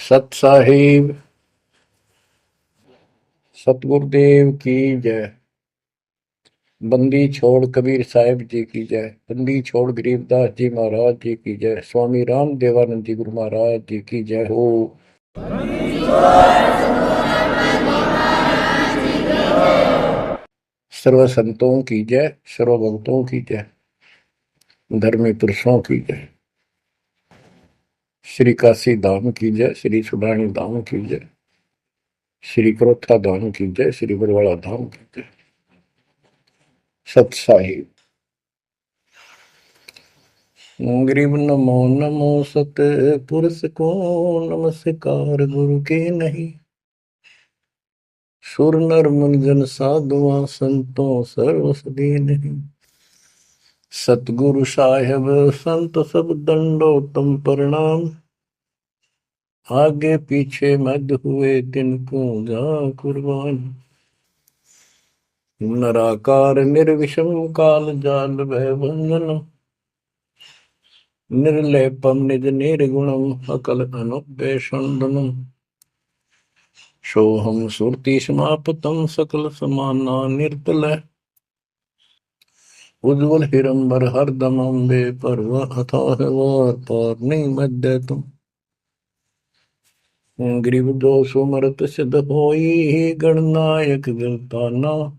सत साहिब सतगुरुदेव की जय। बंदी छोड़ कबीर साहिब जी की जय। बंदी छोड़ गरीबदास जी महाराज जी की जय। स्वामी राम देवानंद जी गुरु महाराज जी की जय हो। सर्व संतों की जय, सर्व भक्तों की जय, धर्मी पुरुषों की जय। श्री काशी धाम की जय, श्री सुडानी धाम की जय, श्री क्रोथा धाम की जय, श्री बरवाड़ा धाम की जय। सत साहिब गरीब नमो नमो सत पुरुष को नमस्कार गुरु के नहीं। सुर नर मुनिजन साधुआ संतों सर्वस नहीं। सतगुरु साहेब संत सब दंडोतम प्रणाम। आगे पीछे मध्य हुए तिनको जा कुर्बान। नराकार निर्विषम काल जाल भय बंधन। निर्लेपम निज निर्गुणम अकल अनुपेशंदनम। सोहम सुरति समापतम सकल समाना निर्तल। उज्ज्वल हिरंबर हरदम अम्बे पर्व अथाह वार पार नहीं मध्य तुम। ग्रीव दोष सुमरत सिद्ध होई गणनायक गिरताना।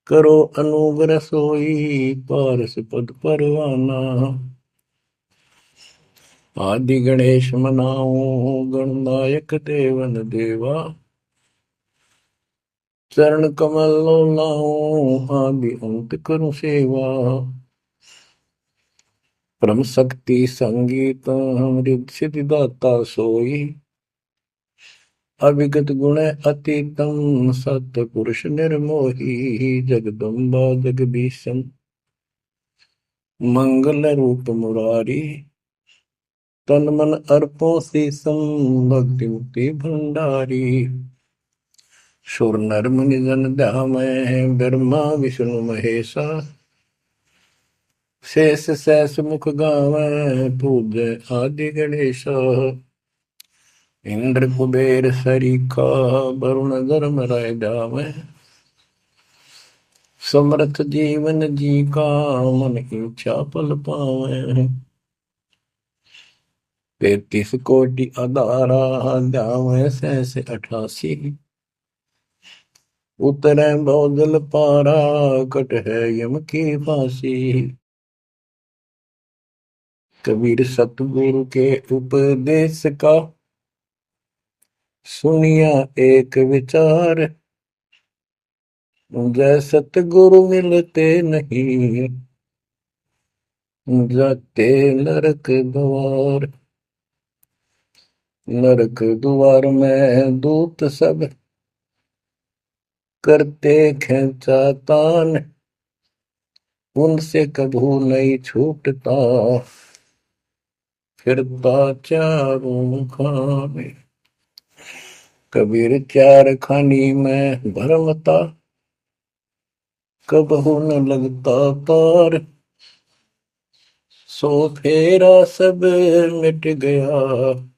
करो अनुग्रह सोई पारस पद परवाना। आदि गणेश मनाओ गणनायक देवन देवा। चरण कमल लाओ आदि अंत करूं सेवा। परम शक्ति संगीत अमृत सिद्धिदाता सोई। अविगत गुण अतीतम सत पुरुष निर्मोही। जगदम्बा जगदीशम मंगल रूप मुरारी। तन मन अर्पों शीसम भक्ति मुक्ति भंडारी। सुर नर मुनि जन ध्यामय ब्रह्मा विष्णु महेशा। शेष सहस मुख गावै पूज्य आदि गणेश। इंद्र कुबेर सरीखा वरुण धर्म राय जावै। समर्थ जीवन जी का मन इच्छा पल पावै। 33 कोटि अधारा जावै सहस 88। उतरै बहुजल पारा कट है यम की फांसी। कबीर सतगुरु के उपदेश का सुनिया एक विचार। जय सतगुरु मिलते नहीं जाते नरक द्वार। नरक द्वार में दूत सब करते खेचातान। उनसे कभू नहीं छूटता फिरता चारों खाने। कबीर चार खानी में भरमता कबहू न लगता तार। सो फेरा सब मिट गया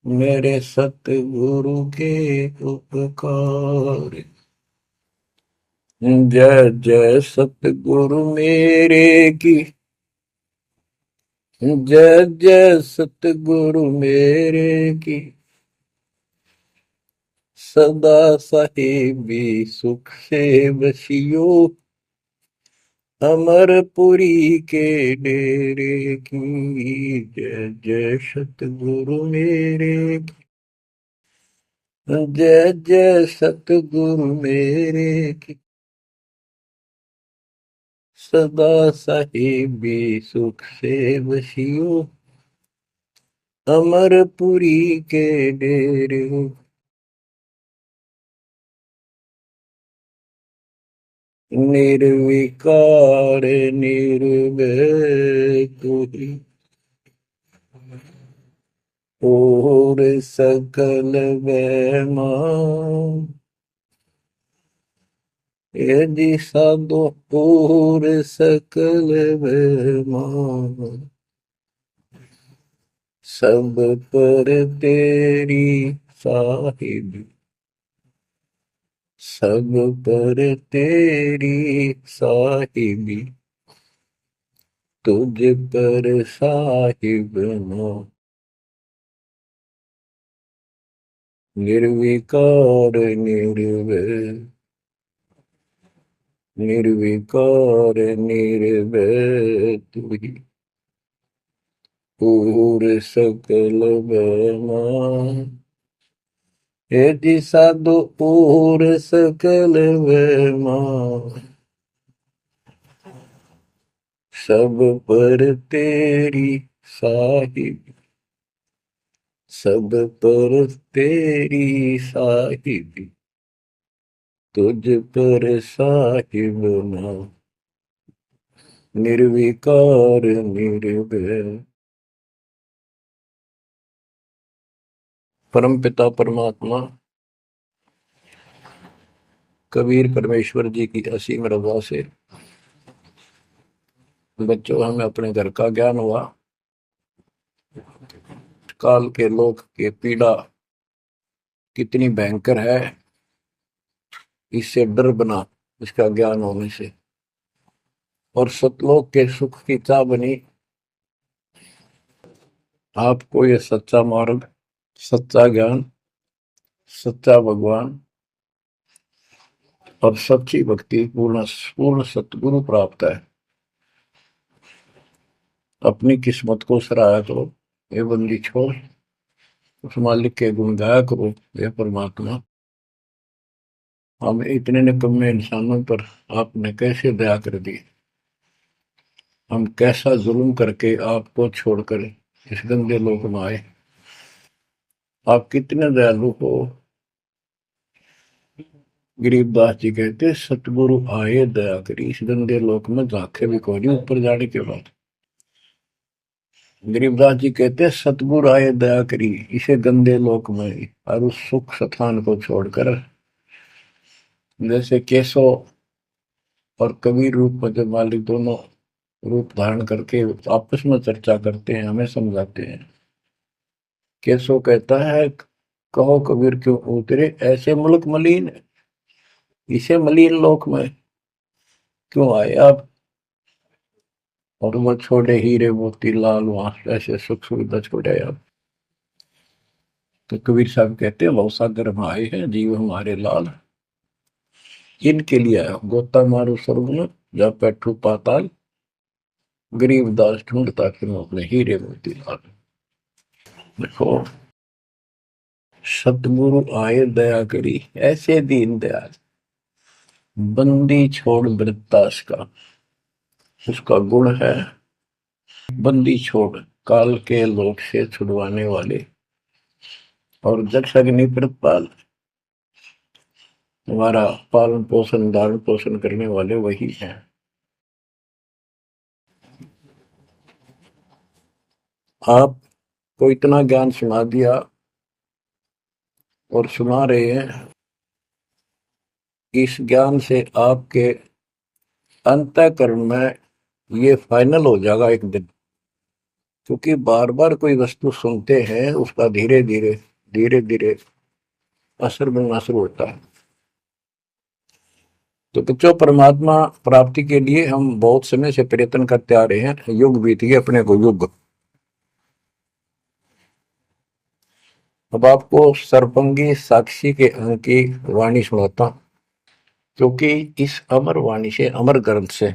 मेरे सतगुरु के उपकार। जय जय सतगुरु मेरे की। जय जय सतगुरु मेरे की। सदा साहिबी सुख से बसियो। अमरपुरी के डेरे की। जय जय सतगुरु मेरे की। जय जय सतगुरु मेरे की। सदा साहिबी सुख से बसियो। अमरपुरी के डेरे। निर्विकार निर्भय तुही। और सकल वहमा। यदि साधो और सकल वहमा। सब पर तेरी साहिब, सब पर तेरी साहिबी, तुझ पर साहिब ना। निर्विकार निर्भय, निर्विकार निर्भय तू ही, पूर सकल बना। हे जी साधु पूर सकल बना, सब पर तेरी साहिब, सब पर तेरी साहिबी, तुझ पर साहिब ना। निर्विकार निर्भय। परम पिता परमात्मा कबीर परमेश्वर जी की असीम रजा से बच्चों हमें अपने घर का ज्ञान हुआ। काल के लोक के पीड़ा कितनी भयंकर है, इससे डर बना इसका ज्ञान होने से। और सतलोक के सुख की चाह बनी आपको ये सच्चा मार्ग, सच्चा ज्ञान, सच्चा भगवान और सच्ची भक्ति पूर्ण पूर्ण सतगुरु प्राप्त है। अपनी किस्मत को सराहा करो ये बंदी छोड़, उस मालिक के गुण गाया करो। ये परमात्मा हम इतने निकम्मे इंसानों पर आपने कैसे दया कर दी, हम कैसा जुल्म करके आपको छोड़कर इस गंदे लोक में आए। आप कितने दयालु हो। गरीबदास जी कहते सतगुरु आए दया करी, इस गंदे लोक में झांके भी कोई नहीं ऊपर जाने के बाद। गरीबदास जी कहते सतगुरु आए दया करी इसे गंदे लोक में, और उस सुख स्थान को छोड़कर जैसे केशव और कबीर रूप में जब मालिक दोनों रूप धारण करके आपस में चर्चा करते हैं, हमें समझाते हैं। केशव कहता है कहो कबीर क्यों उतरे ऐसे मुल्क मलिन, इसे मलिन लोक में क्यों आए आप। और वो छोड़े हीरे मोती लाल वहां ऐसे सुख सुविधा छोड़े आप। तो कबीर साहब कहते हैं बहुत सागर में आए हैं जीव हमारे लाल, इनके लिए आया गोता मारू स्वर्ग में जा बैठू पाताल, गरीब दास ढूंढता फिर अपने हीरे मोती लाल। देखो सतगुरु आए दया करी ऐसे दीन दयाल, बंदी छोड़ वृत्तास का उसका गुण है। बंदी छोड़ काल के लोक से छुड़वाने वाले और जक्ष अग्नि प्रतपाल, हमारा पालन पोषण धारण पोषण करने वाले वही हैं। आपको इतना ज्ञान सुना दिया और सुना रहे हैं, इस ज्ञान से आपके अंतःकरण में ये फाइनल हो जाएगा एक दिन। क्योंकि बार बार कोई वस्तु सुनते हैं उसका धीरे धीरे धीरे धीरे असर बनना शुरू होता है। तो बच्चों परमात्मा प्राप्ति के लिए हम बहुत समय से प्रयत्न करते आ रहे हैं, युग बीत गए अपने को युग। अब आपको सरपंगी साक्षी के अंक की वाणी सुनाता हूं, क्योंकि इस अमर वाणी से अमर ग्रंथ से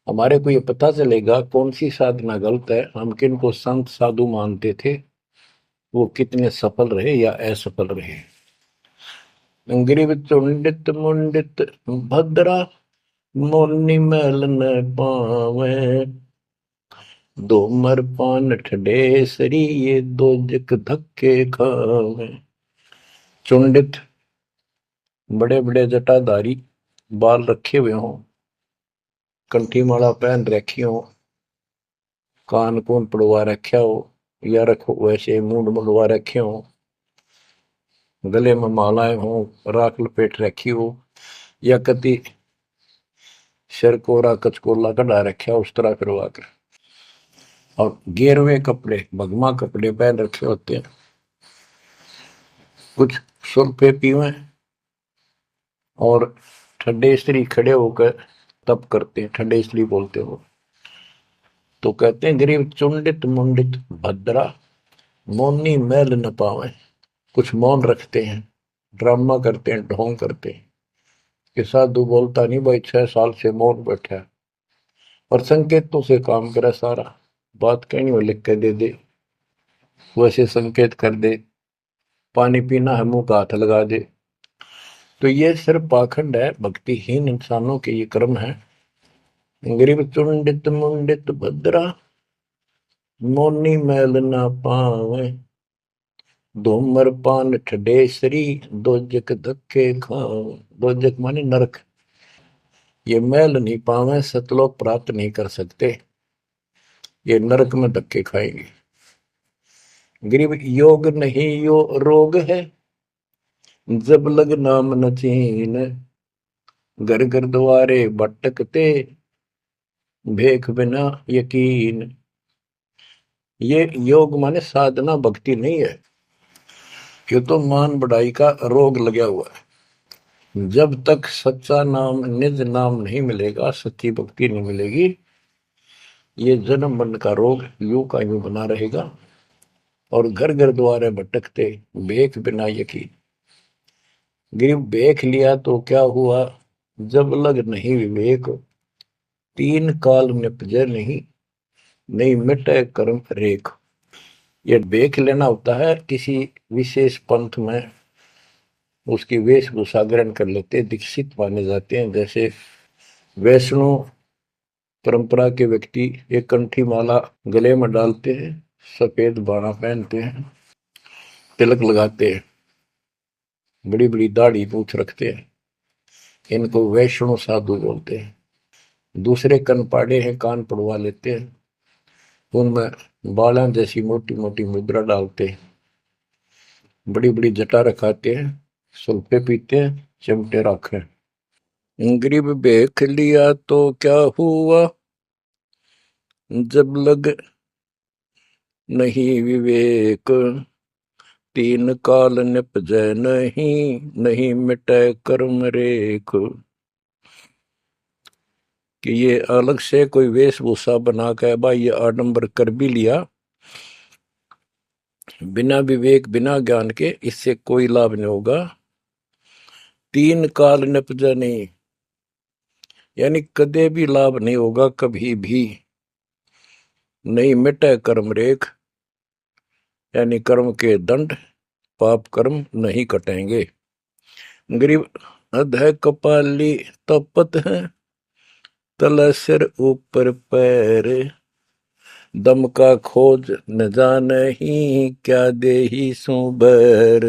हमारे को ये पता चलेगा कौन सी साधना गलत है, हम किन को संत साधु मानते थे, वो कितने सफल रहे या असफल रहे। गिरिव चुंडित मुंडित भद्रा, मोनि मैल न पावे, दो मर पान ठडे सरी ये दो जक धक्के खावे। चुंडित बड़े बड़े जटाधारी, बाल रखे हुए हों, कंठी माला पहन रखी हो, कान कून पड़वा रखा हो, या रखो वैसे मूंड मुंडवा रखे हो, गले में मालाएं हो, राख लपेट रखी हो, या कति सिर कोरा कचकोला कढ़ा रखा उस तरह करवा कर और गेरवे कपड़े भगमा कपड़े पहन रखे होते हैं, कुछ सुल्फे पीवे और ठंडे स्त्री खड़े होकर तप करते हैं, ठंडे स्त्री बोलते हो। तो कहते हैं गरीब चुंडित मुंडित भद्रा मौनी मैल न पावे। कुछ मौन रखते हैं, ड्रामा करते हैं, ढोंग करते हैं कि साधु बोलता नहीं भाई, 6 साल से मौन बैठा है, और संकेतों से काम करे सारा, बात कहनी हो लिख के दे दे, वैसे संकेत कर दे, पानी पीना है मुंह का हाथ लगा दे। तो ये सिर्फ पाखंड है, भक्तिहीन इंसानों के ये कर्म है। गरीब चुंडित मुंडित भद्रा मोनी मैल ना पावे, धूमर पान ठडेसरी दोजक धक्के खावे। दोजक माने नरक। ये मैल नहीं पावे, सतलोक प्राप्त नहीं कर सकते, ये नरक में धक्के खाएंगे। गरीब योग नहीं यो रोग है, जब लग नाम न चीन, घर घर द्वारे भटकते भेख बिना यकीन। ये योग माने साधना भक्ति नहीं है, ये तो मान बढ़ाई का रोग लगा हुआ है। जब तक सच्चा नाम निज नाम नहीं मिलेगा, सच्ची भक्ति नहीं मिलेगी, ये जन्म मरण का रोग यूं का यूं बना रहेगा। और घर घर द्वारे भटकते भेख बिना यकीन। गिर भेख लिया तो क्या हुआ, जब लग नहीं विवेक, तीन काल निपजे नहीं, नहीं मिटे कर्म रेख। ये भेख लेना होता है, किसी विशेष पंथ में उसकी वेशभूषा ग्रहण कर लेते, दीक्षित माने जाते हैं। जैसे वैष्णो परंपरा के व्यक्ति एक कंठी माला गले में डालते हैं, सफेद बाणा पहनते हैं, तिलक लगाते हैं, बड़ी बड़ी दाढ़ी मूछ रखते हैं, इनको वैष्णो साधु बोलते हैं। दूसरे कन पाड़े हैं, कान पड़वा लेते हैं, उनमें बाला जैसी मोटी मोटी मुद्रा डालते हैं, बड़ी बड़ी जटा रखाते हैं, सुल्फे पीते हैं, चिमटे रखे। गरीब भेख लिया तो क्या हुआ, जब लग नहीं विवेक, तीन काल निपजै नहीं, नहीं मिटे कर्म रेख। कि ये अलग से कोई वेशभूषा बना के भाई ये आडंबर कर भी लिया, बिना विवेक बिना ज्ञान के इससे कोई लाभ नहीं होगा। तीन काल निपजा नहीं, यानी कदे भी लाभ नहीं होगा, कभी भी नहीं मिटे कर्म रेख, यानी कर्म के दंड पाप कर्म नहीं कटेंगे। गरीब अधः कपाली तपत है, तल सिर ऊपर पैर, दम का खोज न जाने ही, क्या दे ही सुबर।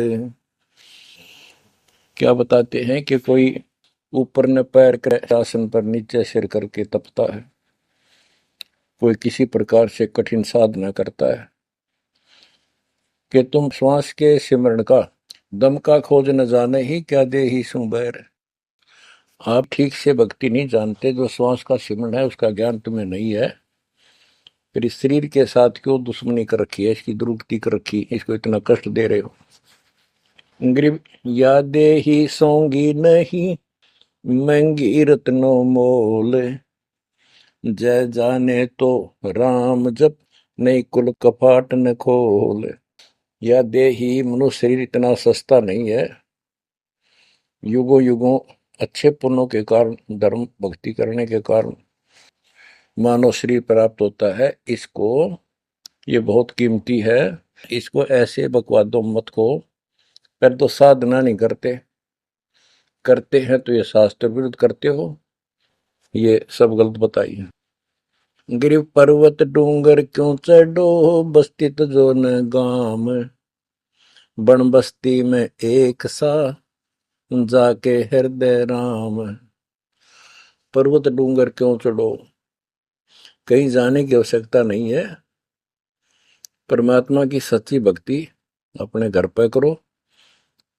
क्या बताते हैं कि कोई ऊपर न पैर कर आसन पर नीचे सिर करके तपता है, कोई किसी प्रकार से कठिन साधना करता है कि तुम श्वास के सिमरण का दम का खोज न जाने ही, क्या दे ही सुबर। आप ठीक से भक्ति नहीं जानते, जो श्वास का सिमरण है उसका ज्ञान तुम्हें नहीं है, फिर इस शरीर के साथ क्यों दुश्मनी कर रखी है, इसकी दुरुक्ति कर रखी, इसको इतना कष्ट दे रहे हो। गरीब यादे ही सोंगी नहीं, महंगी रत्नो मोल, जय जाने तो राम जप, नहीं कुल कपाट न खोल। या देही मनुष्य शरीर इतना सस्ता नहीं है, युगों युगों अच्छे पुण्यों के कारण, धर्म भक्ति करने के कारण मानव शरीर प्राप्त होता है। इसको ये बहुत कीमती है, इसको ऐसे बकवादों मत को। पर तो साधना नहीं करते, करते हैं तो ये शास्त्र विरुद्ध करते हो, ये सब गलत बताइए। गिर पर्वत डूंगर क्यों चढ़ो, बस्ती तो जो न गाम, बन बस्ती में एक सा, जाके हृदय राम। पर्वत डूंगर क्यों चढ़ो, कहीं जाने की आवश्यकता नहीं है। परमात्मा की सच्ची भक्ति अपने घर पर करो,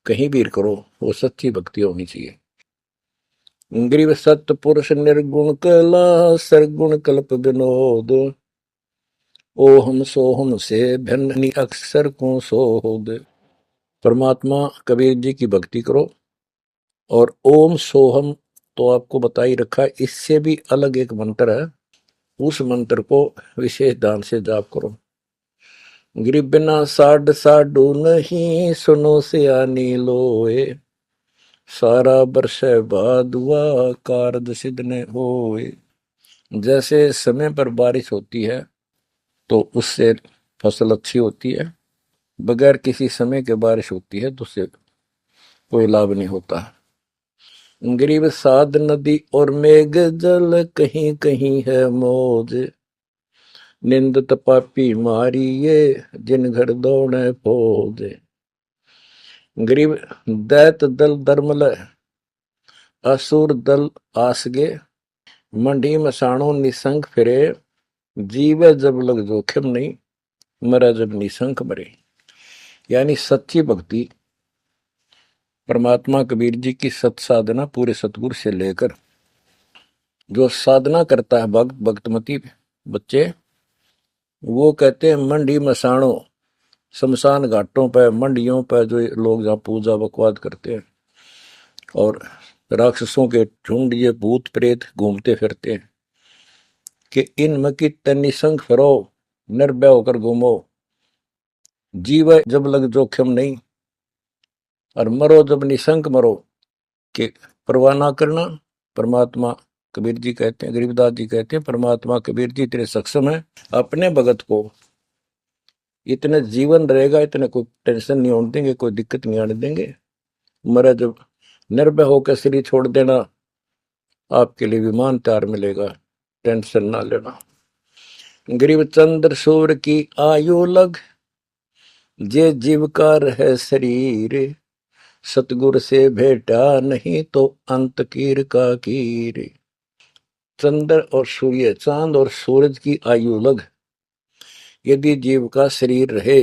कहीं भी करो, वो सच्ची भक्ति होनी चाहिए। ग्रीव सत्य पुरुष निर्गुण कला, सरगुण कल्प विनोद, ओहम सोहम से भिन्न अक्सर को सोहद। परमात्मा कबीर जी की भक्ति करो। और ओम सोहम तो आपको बता ही रखा है, इससे भी अलग एक मंत्र है, उस मंत्र को विशेष ध्यान से जाप करो। गिर बिना साड साडू नहीं सुनो से आनी लोए, सारा बरस बादुआ कारद सिद्ध ने होए। जैसे समय पर बारिश होती है तो उससे फसल अच्छी होती है, बगैर किसी समय के बारिश होती है तो उससे कोई लाभ नहीं होता। गरीब साध नदी और मेघ जल कहीं कहीं है मौज, निंदत पापी मारी ये जिन घर दौड़े फौज। गरीब दैत दल दरमल असुर दल आसगे, मंडी मसाणों निसंक फिरे, जीवे जब लग जोखिम नहीं, मरा जब निसंक मरे। यानी सच्ची भक्ति परमात्मा कबीर जी की सत साधना पूरे सतगुरु से लेकर जो साधना करता है भक्त भक्तमती बच्चे, वो कहते हैं मंडी मसाणों, शमशान घाटों पर मंडियों पर जो लोग जहाँ पूजा बकवाद करते हैं और राक्षसों के झुंड ये भूत प्रेत घूमते फिरते हैं कि इन की निसंग फिरो, निर्भय होकर घूमो, जीव जब लग जोखिम नहीं और मरो जब निसंक मरो, कि परवाह ना करना। परमात्मा कबीर जी कहते हैं, गरीबदास जी कहते हैं, परमात्मा कबीर जी तेरे सक्षम है, अपने भगत को इतने जीवन रहेगा, इतने कोई टेंशन नहीं होने देंगे, कोई दिक्कत नहीं आने देंगे। मरा जब निर्भय होकर शरीर छोड़ देना, आपके लिए विमान तैयार मिलेगा, टेंशन ना लेना। गरीब चंद्र सूर्य की आयु लग, जे जीवकार है शरीर, सतगुर से भेटा नहीं तो अंत कीर का कीर। चंद्र और सूर्य, चांद और सूरज की आयु लग, यदि जीव का शरीर रहे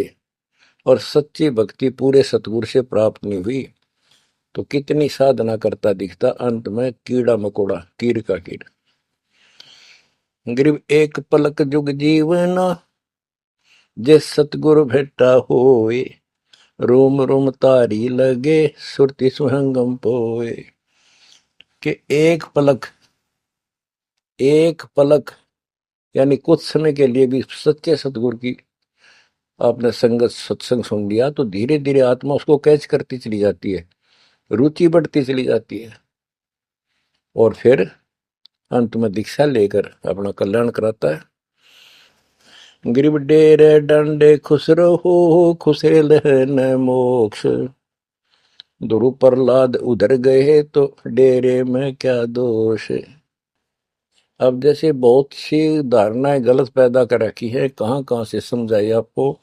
और सच्ची भक्ति पूरे सतगुरु से प्राप्त नहीं हुई तो कितनी साधना करता दिखता, अंत में कीड़ा मकोड़ा, कीर का कीड़। गरीब एक पलक जुग जीवना, जे सतगुरु भेटा होए, रोम रोम तारी लगे सुरति सुहंगम पोए। कि एक पलक यानी कुछ समय के लिए भी सच्चे सतगुरु की आपने संगत सत्संग सुन लिया तो धीरे धीरे आत्मा उसको कैच करती चली जाती है, रुचि बढ़ती चली जाती है और फिर अंत में दीक्षा लेकर अपना कल्याण कराता है। गरीब डेरे डंडे खुश रहो, खुशे लहन मोक्ष, ध्रुव प्रहलाद उधर गए तो डेरे में क्या दोष। अब जैसे बहुत सी धारणाएं गलत पैदा कर रखी है, कहाँ कहाँ से समझाई आपको,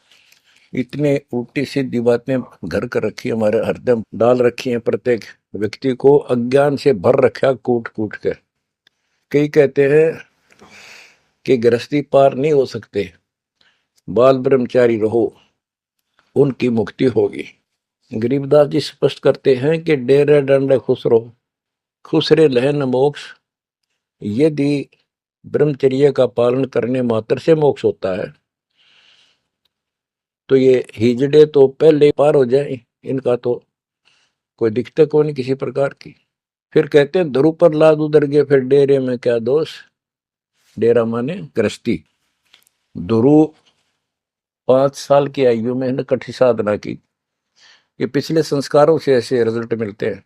इतने उल्टी सीधी बातें घर कर रखी है, हमारे हरदम डाल रखी है, प्रत्येक व्यक्ति को अज्ञान से भर रखा कूट कूट कर। कई कहते हैं कि गृहस्थी पार नहीं हो सकते, बाल ब्रह्मचारी रहो उनकी मुक्ति होगी। गरीबदास जी स्पष्ट करते हैं कि डेरे डंडे खुश रहो, खुसरे लहन मोक्ष। यदि ब्रह्मचर्य का पालन करने मात्र से मोक्ष होता है तो ये हिजड़े तो पहले पार हो जाए, इनका तो कोई दिक्कत को नहीं किसी प्रकार की। फिर कहते हैं ध्रुव पर लाद उधर गए फिर डेरे में क्या दोष। डेरा माने गृहस्थी। ध्रुव 5 साल की आयु में ने कठी साधना की, ये पिछले संस्कारों से ऐसे रिजल्ट मिलते हैं।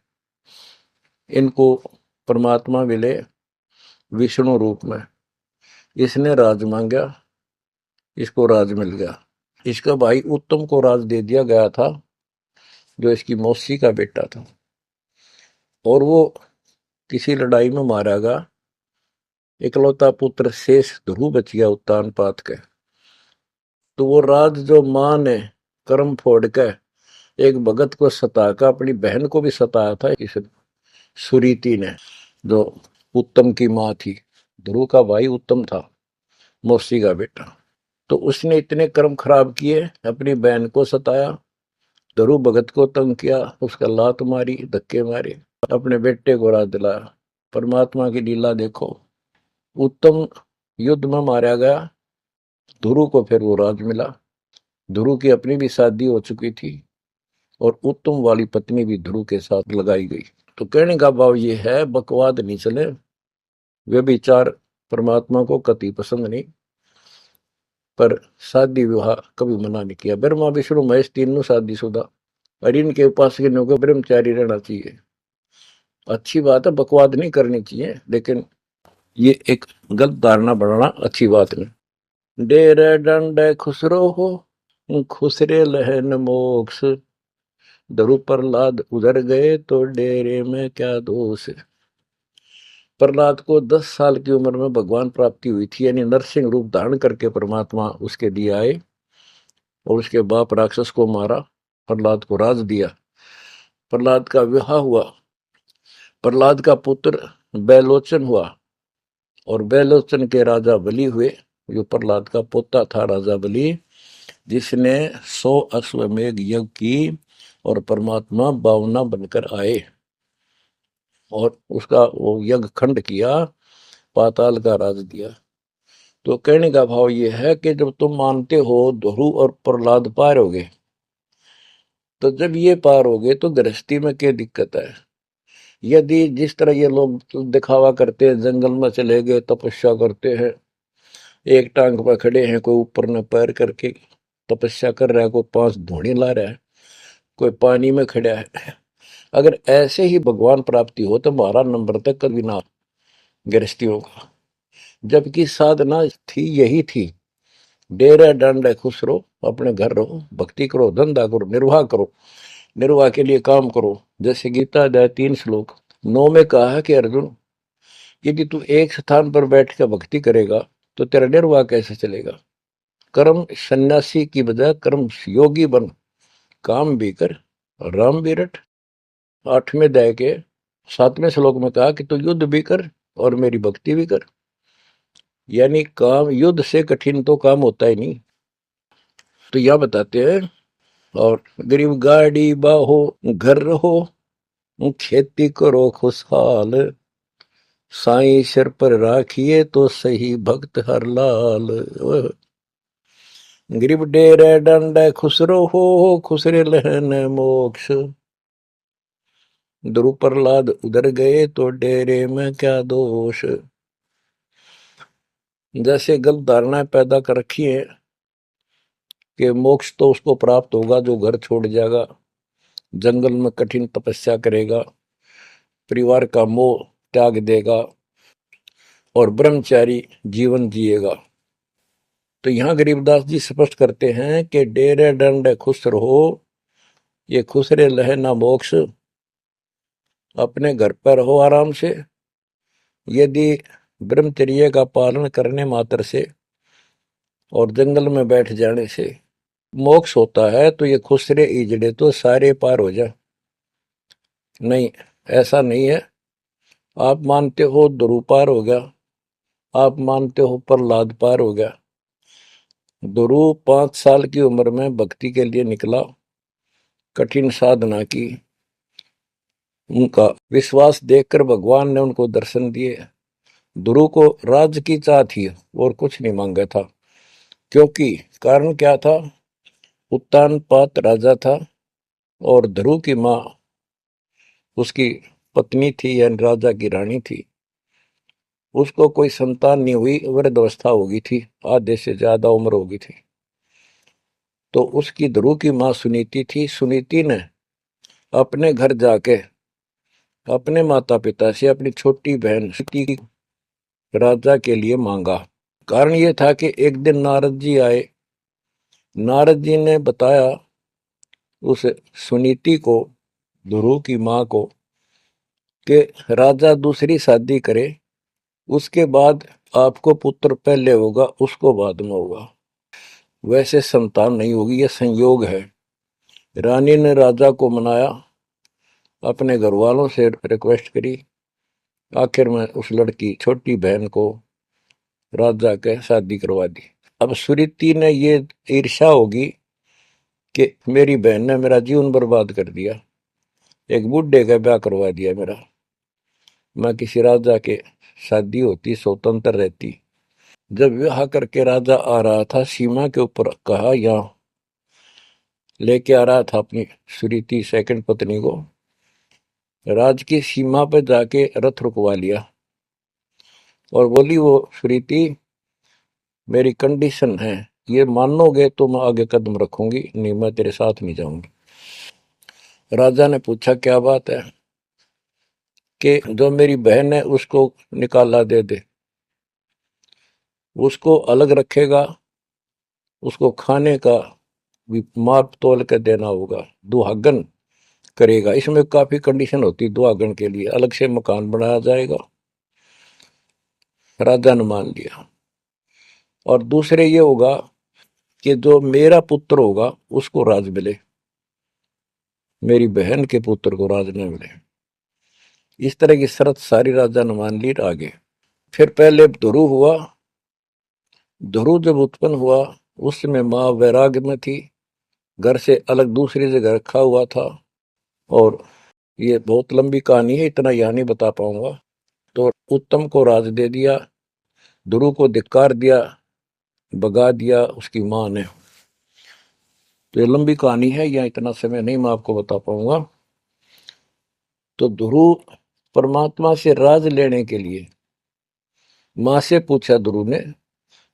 इनको परमात्मा मिले विष्णु रूप में, इसने राज मांगा, इसको राज मिल गया। इसका भाई उत्तम को राज दे दिया गया था जो इसकी मौसी का बेटा था, और वो किसी लड़ाई में मारा गया। इकलौता पुत्र शेष ध्रुव बच गया उत्तान पात के। तो वो राज जो मां ने कर्म फोड़ के एक भगत को सताकर अपनी बहन को भी सताया था, इस सुरीति ने, जो उत्तम की मां थी। ध्रुव का भाई उत्तम था, मौसी का बेटा। तो उसने इतने कर्म खराब किए, अपनी बहन को सताया, ध्रुव भगत को तंग किया, उसका लात मारी, धक्के मारे, अपने बेटे को राज दिलाया। परमात्मा की लीला देखो, उत्तम युद्ध में मारा गया ध्रुव को फिर वो राज मिला। ध्रुव की अपनी भी शादी हो चुकी थी और उत्तम वाली पत्नी भी ध्रुव के साथ लगाई गई। तो कहने का भाव ये है, बकवाद नहीं चले, वे विचार परमात्मा को कति पसंद नहीं। पर शादी विवाह कभी मना नहीं किया। ब्रह्मा विष्णु महेश तीनों शादीशुदा, और इनके उपासक को ब्रह्मचारी रहना चाहिए। अच्छी बात है, बकवाद नहीं करनी चाहिए, लेकिन ये एक गलत धारणा बढ़ाना अच्छी बात नहीं। डेरे डंडे खुसरो हो, खुसरे लहन मोक्ष, दरु प्रहलाद उधर गए तो डेरे में क्या दोष। प्रहलाद को 10 साल की उम्र में भगवान प्राप्ति हुई थी, यानी नरसिंह रूप धारण करके परमात्मा उसके दिए आए और उसके बाप राक्षस को मारा, प्रहलाद को राज दिया। प्रहलाद का विवाह हुआ, प्रहलाद का पुत्र बैलोचन हुआ और बैलोचन के राजा बलि हुए। जो प्रहलाद का पोता था राजा बलि, जिसने 100 अश्वमेघ यज्ञ की और परमात्मा बावना बनकर आए और उसका वो यज्ञ खंड किया, पाताल का राज दिया। तो कहने का भाव ये है कि जब तुम मानते हो ध्रुव और प्रहलाद पार हो गए, तो जब ये पार हो गए तो गृहस्थी में क्या दिक्कत है। यदि जिस तरह ये लोग दिखावा करते हैं, जंगल में चले गए तपस्या करते हैं, एक टांग पर खड़े हैं, कोई ऊपर न पैर करके तपस्या कर रहा है, कोई 5 धूणी ला रहा है, कोई पानी में खड़ा है, अगर ऐसे ही भगवान प्राप्ति हो तो 12 नंबर तक कभी ना गृहस्थियों का। जबकि साधना थी यही थी, डेरा डंडे खुश रहो, अपने घर रहो, भक्ति करो, धंधा करो, निर्वाह करो, निर्वाह के लिए काम करो। जैसे गीता अध्याय 3 श्लोक 9 में कहा है कि अर्जुन, यदि तू एक स्थान पर बैठ कर भक्ति करेगा तो तेरा निर्वाह कैसे चलेगा। कर्म सन्यासी की बजाय कर्म योगी बन, काम भी कर, राम भी रट। 8वें अध्याय के 7वें श्लोक में कहा कि तू युद्ध भी कर और मेरी भक्ति भी कर। यानी काम, युद्ध से कठिन तो काम होता ही नहीं। तो यह बताते हैं, और गरीब गाड़ी बाहो घर रहो, खेती करो खुशहाल, साईं सिर पर राखिए तो सही भक्त हर लाल। गरीब डेरे डंडे खुसरो हो, खुसरे लहन मोक्ष, ध्रुव प्रहलाद उधर गए तो डेरे में क्या दोष। जैसे गलत धारणाएं पैदा कर रखी है कि मोक्ष तो उसको प्राप्त होगा जो घर छोड़ जाएगा, जंगल में कठिन तपस्या करेगा, परिवार का मोह त्याग देगा और ब्रह्मचारी जीवन जिएगा। तो यहां गरीबदास जी स्पष्ट करते हैं कि डेरे डंडे खुश रहो, ये खुश रे लहे ना मोक्ष, अपने घर पर रहो आराम से। यदि ब्रह्मचर्य का पालन करने मात्र से और जंगल में बैठ जाने से मोक्ष होता है, तो ये खुसरे इजड़े तो सारे पार हो जा। नहीं, ऐसा नहीं है। आप मानते हो ध्रुव पार हो गया, आप मानते हो प्रहलाद पार हो गया। ध्रुव 5 साल की उम्र में भक्ति के लिए निकला, कठिन साधना की, उनका विश्वास देखकर भगवान ने उनको दर्शन दिए। ध्रुव को राज की चाह थी और कुछ नहीं मांगा था, क्योंकि कारण क्या था, उत्तान पात राजा था और ध्रुव की माँ उसकी पत्नी थी, यानी राजा की रानी थी। उसको कोई संतान नहीं हुई, वृद्धावस्था हो गई थी, आधे से ज्यादा उम्र हो गई थी। तो उसकी ध्रुव की माँ सुनीति थी। सुनीति ने अपने घर जाके अपने माता पिता से अपनी छोटी बहन सुनीति राजा के लिए मांगा। कारण ये था कि एक दिन नारद जी आए, नारद जी ने बताया उस सुनीति को, ध्रुव की माँ को, कि राजा दूसरी शादी करे, उसके बाद आपको पुत्र पहले होगा, उसको बाद में होगा, वैसे संतान नहीं होगी, यह संयोग है। रानी ने राजा को मनाया, अपने घर वालों से रिक्वेस्ट करी, आखिर में उस लड़की छोटी बहन को राजा के शादी करवा दी। अब सुरीति ने ये ईर्ष्या होगी कि मेरी बहन ने मेरा जीवन बर्बाद कर दिया, एक बूढ़े का ब्याह करवा दिया मेरा, मैं किसी राजा के शादी होती, स्वतंत्र रहती। जब विवाह करके राजा आ रहा था सीमा के ऊपर, कहा यहाँ लेके आ रहा था अपनी सुरीति सेकंड पत्नी को, राज की सीमा पर जाके रथ रुकवा लिया और बोली वो सुरीति मेरी कंडीशन है, ये मानोगे तो मैं आगे कदम रखूंगी, नहीं मैं तेरे साथ नहीं जाऊंगी। राजा ने पूछा क्या बात है, कि जो मेरी बहन है उसको निकाला दे दे, उसको अलग रखेगा, उसको खाने का भी माप तोल के देना होगा, दुहागन करेगा। इसमें काफी कंडीशन होती है, दुहागन के लिए अलग से मकान बनाया जाएगा। राजा ने मान लिया। और दूसरे ये होगा कि जो मेरा पुत्र होगा उसको राज मिले, मेरी बहन के पुत्र को राज न मिले। इस तरह की शर्त सारी राजा ने मान ली। आगे फिर पहले ध्रुव हुआ। ध्रुव जब उत्पन्न हुआ उस समय माँ वैराग्य में थी, घर से अलग दूसरी जगह रखा हुआ था। और ये बहुत लंबी कहानी है, इतना यहाँ नहीं बता पाऊंगा। तो उत्तम को राज दे दिया, ध्रुव को धिक्कार दिया, भगा दिया उसकी माँ ने। तो ये लंबी कहानी है, यहाँ इतना समय नहीं मैं आपको बता पाऊंगा। तो ध्रुव परमात्मा से राज लेने के लिए माँ से पूछा ध्रुव ने,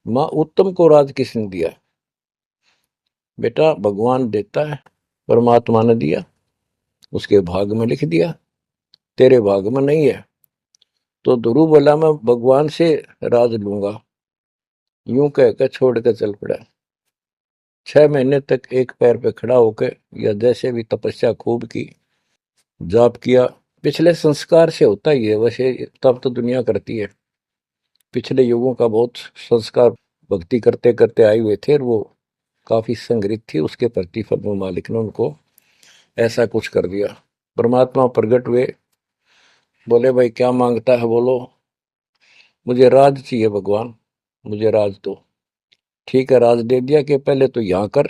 माँ उत्तम को राज किसने दिया? बेटा भगवान देता है, परमात्मा ने दिया, उसके भाग में लिख दिया, तेरे भाग में नहीं है। तो ध्रुव बोला मैं भगवान से राज लूंगा। यूं कहकर छोड़ कर चल पड़ा। 6 महीने तक एक पैर पे खड़ा होकर, या जैसे भी तपस्या खूब की, जाप किया। पिछले संस्कार से होता ही है वैसे, तब तो दुनिया करती है। पिछले युगों का बहुत संस्कार भक्ति करते करते आए हुए थे, और वो काफी संग्रहित थी, उसके प्रतिफल में मालिक ने उनको ऐसा कुछ कर दिया। परमात्मा प्रकट हुए, बोले भाई क्या मांगता है बोलो। मुझे राज चाहिए भगवान, मुझे राज दो। ठीक है, राज दे दिया कि पहले तो यहाँ कर,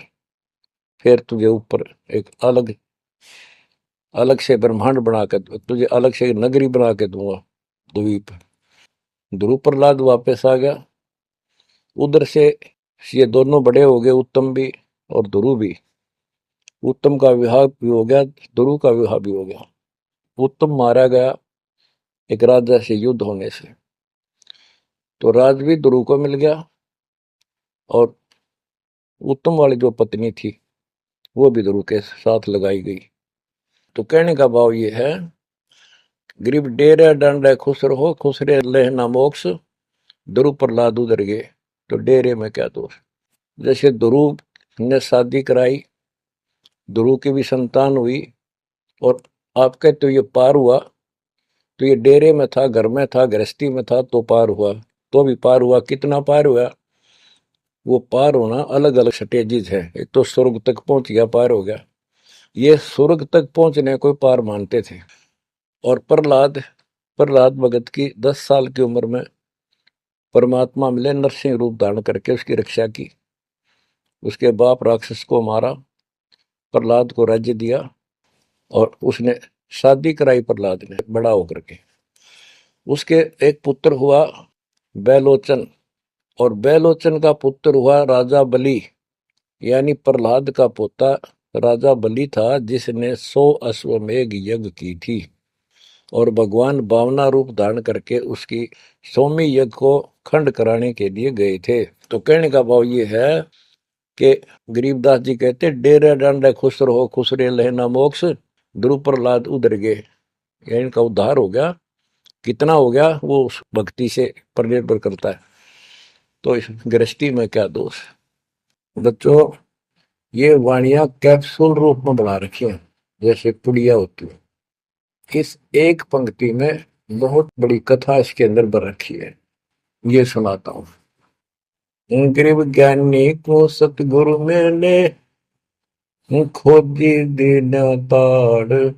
फिर तुझे ऊपर एक अलग अलग से ब्रह्मांड बना के, तुझे अलग से नगरी बना के दूंगा द्वीप। ध्रुव प्रहलाद वापस आ गया। उधर से ये दोनों बड़े हो गए, उत्तम भी और ध्रुव भी। उत्तम का विवाह भी हो गया, ध्रुव का विवाह भी हो गया। उत्तम मारा गया एक राजा से युद्ध होने से, तो राज भी ध्रुव को मिल गया, और उत्तम वाली जो पत्नी थी वो भी ध्रुव के साथ लगाई गई। तो कहने का भाव ये है, गरीब डेरे डंडे खुश रहो, खुश रे लेना मोक्ष, ध्रुव प्रहलाद उधर गए तो डेरे में क्या दोष। जैसे ध्रुव ने शादी कराई, ध्रुव की भी संतान हुई, और आपके तो ये पार हुआ, तो ये डेरे में था, घर में था, गृहस्थी में था, तो पार हुआ। तो भी पार हुआ, कितना पार हुआ? वो पार होना अलग अलग स्टेजेस है। एक तो स्वर्ग तक पहुंच गया, पार हो गया। ये स्वर्ग तक पहुंचने को पार मानते थे। और प्रहलाद प्रहलाद भगत की 10 साल की उम्र में परमात्मा मिले, नरसिंह रूप धारण करके उसकी रक्षा की। उसके बाप राक्षस को मारा, प्रहलाद को राज्य दिया, और उसने शादी कराई प्रहलाद ने बड़ा होकर के। उसके एक पुत्र हुआ बैलोचन, और बैलोचन का पुत्र हुआ राजा बलि, यानी प्रहलाद का पोता राजा बलि था, जिसने 100 अश्वमेघ यज्ञ की थी। और भगवान बावना रूप धारण करके उसकी 100वीं यज्ञ को खंड कराने के लिए गए थे। तो कहने का भाव ये है कि गरीबदास जी कहते डेरे डांडे खुश रहो, खुश रे लेना मोक्ष, ध्रुव प्रहलाद उधर गए, यानी इनका उद्धार हो गया। कितना हो गया वो उस भक्ति से पर निर्भर करता है। तो इस गृहस्थी में क्या दोष। बच्चों ये वाणियां कैप्सूल रूप में बना रखी है, जैसे पुड़िया होती है। इस एक पंक्ति में बहुत बड़ी कथा इसके अंदर भर रखी है। ये सुनाता हूं। गरीब ज्ञानी को सतगुरु मैंने खोजी दिन ताड़,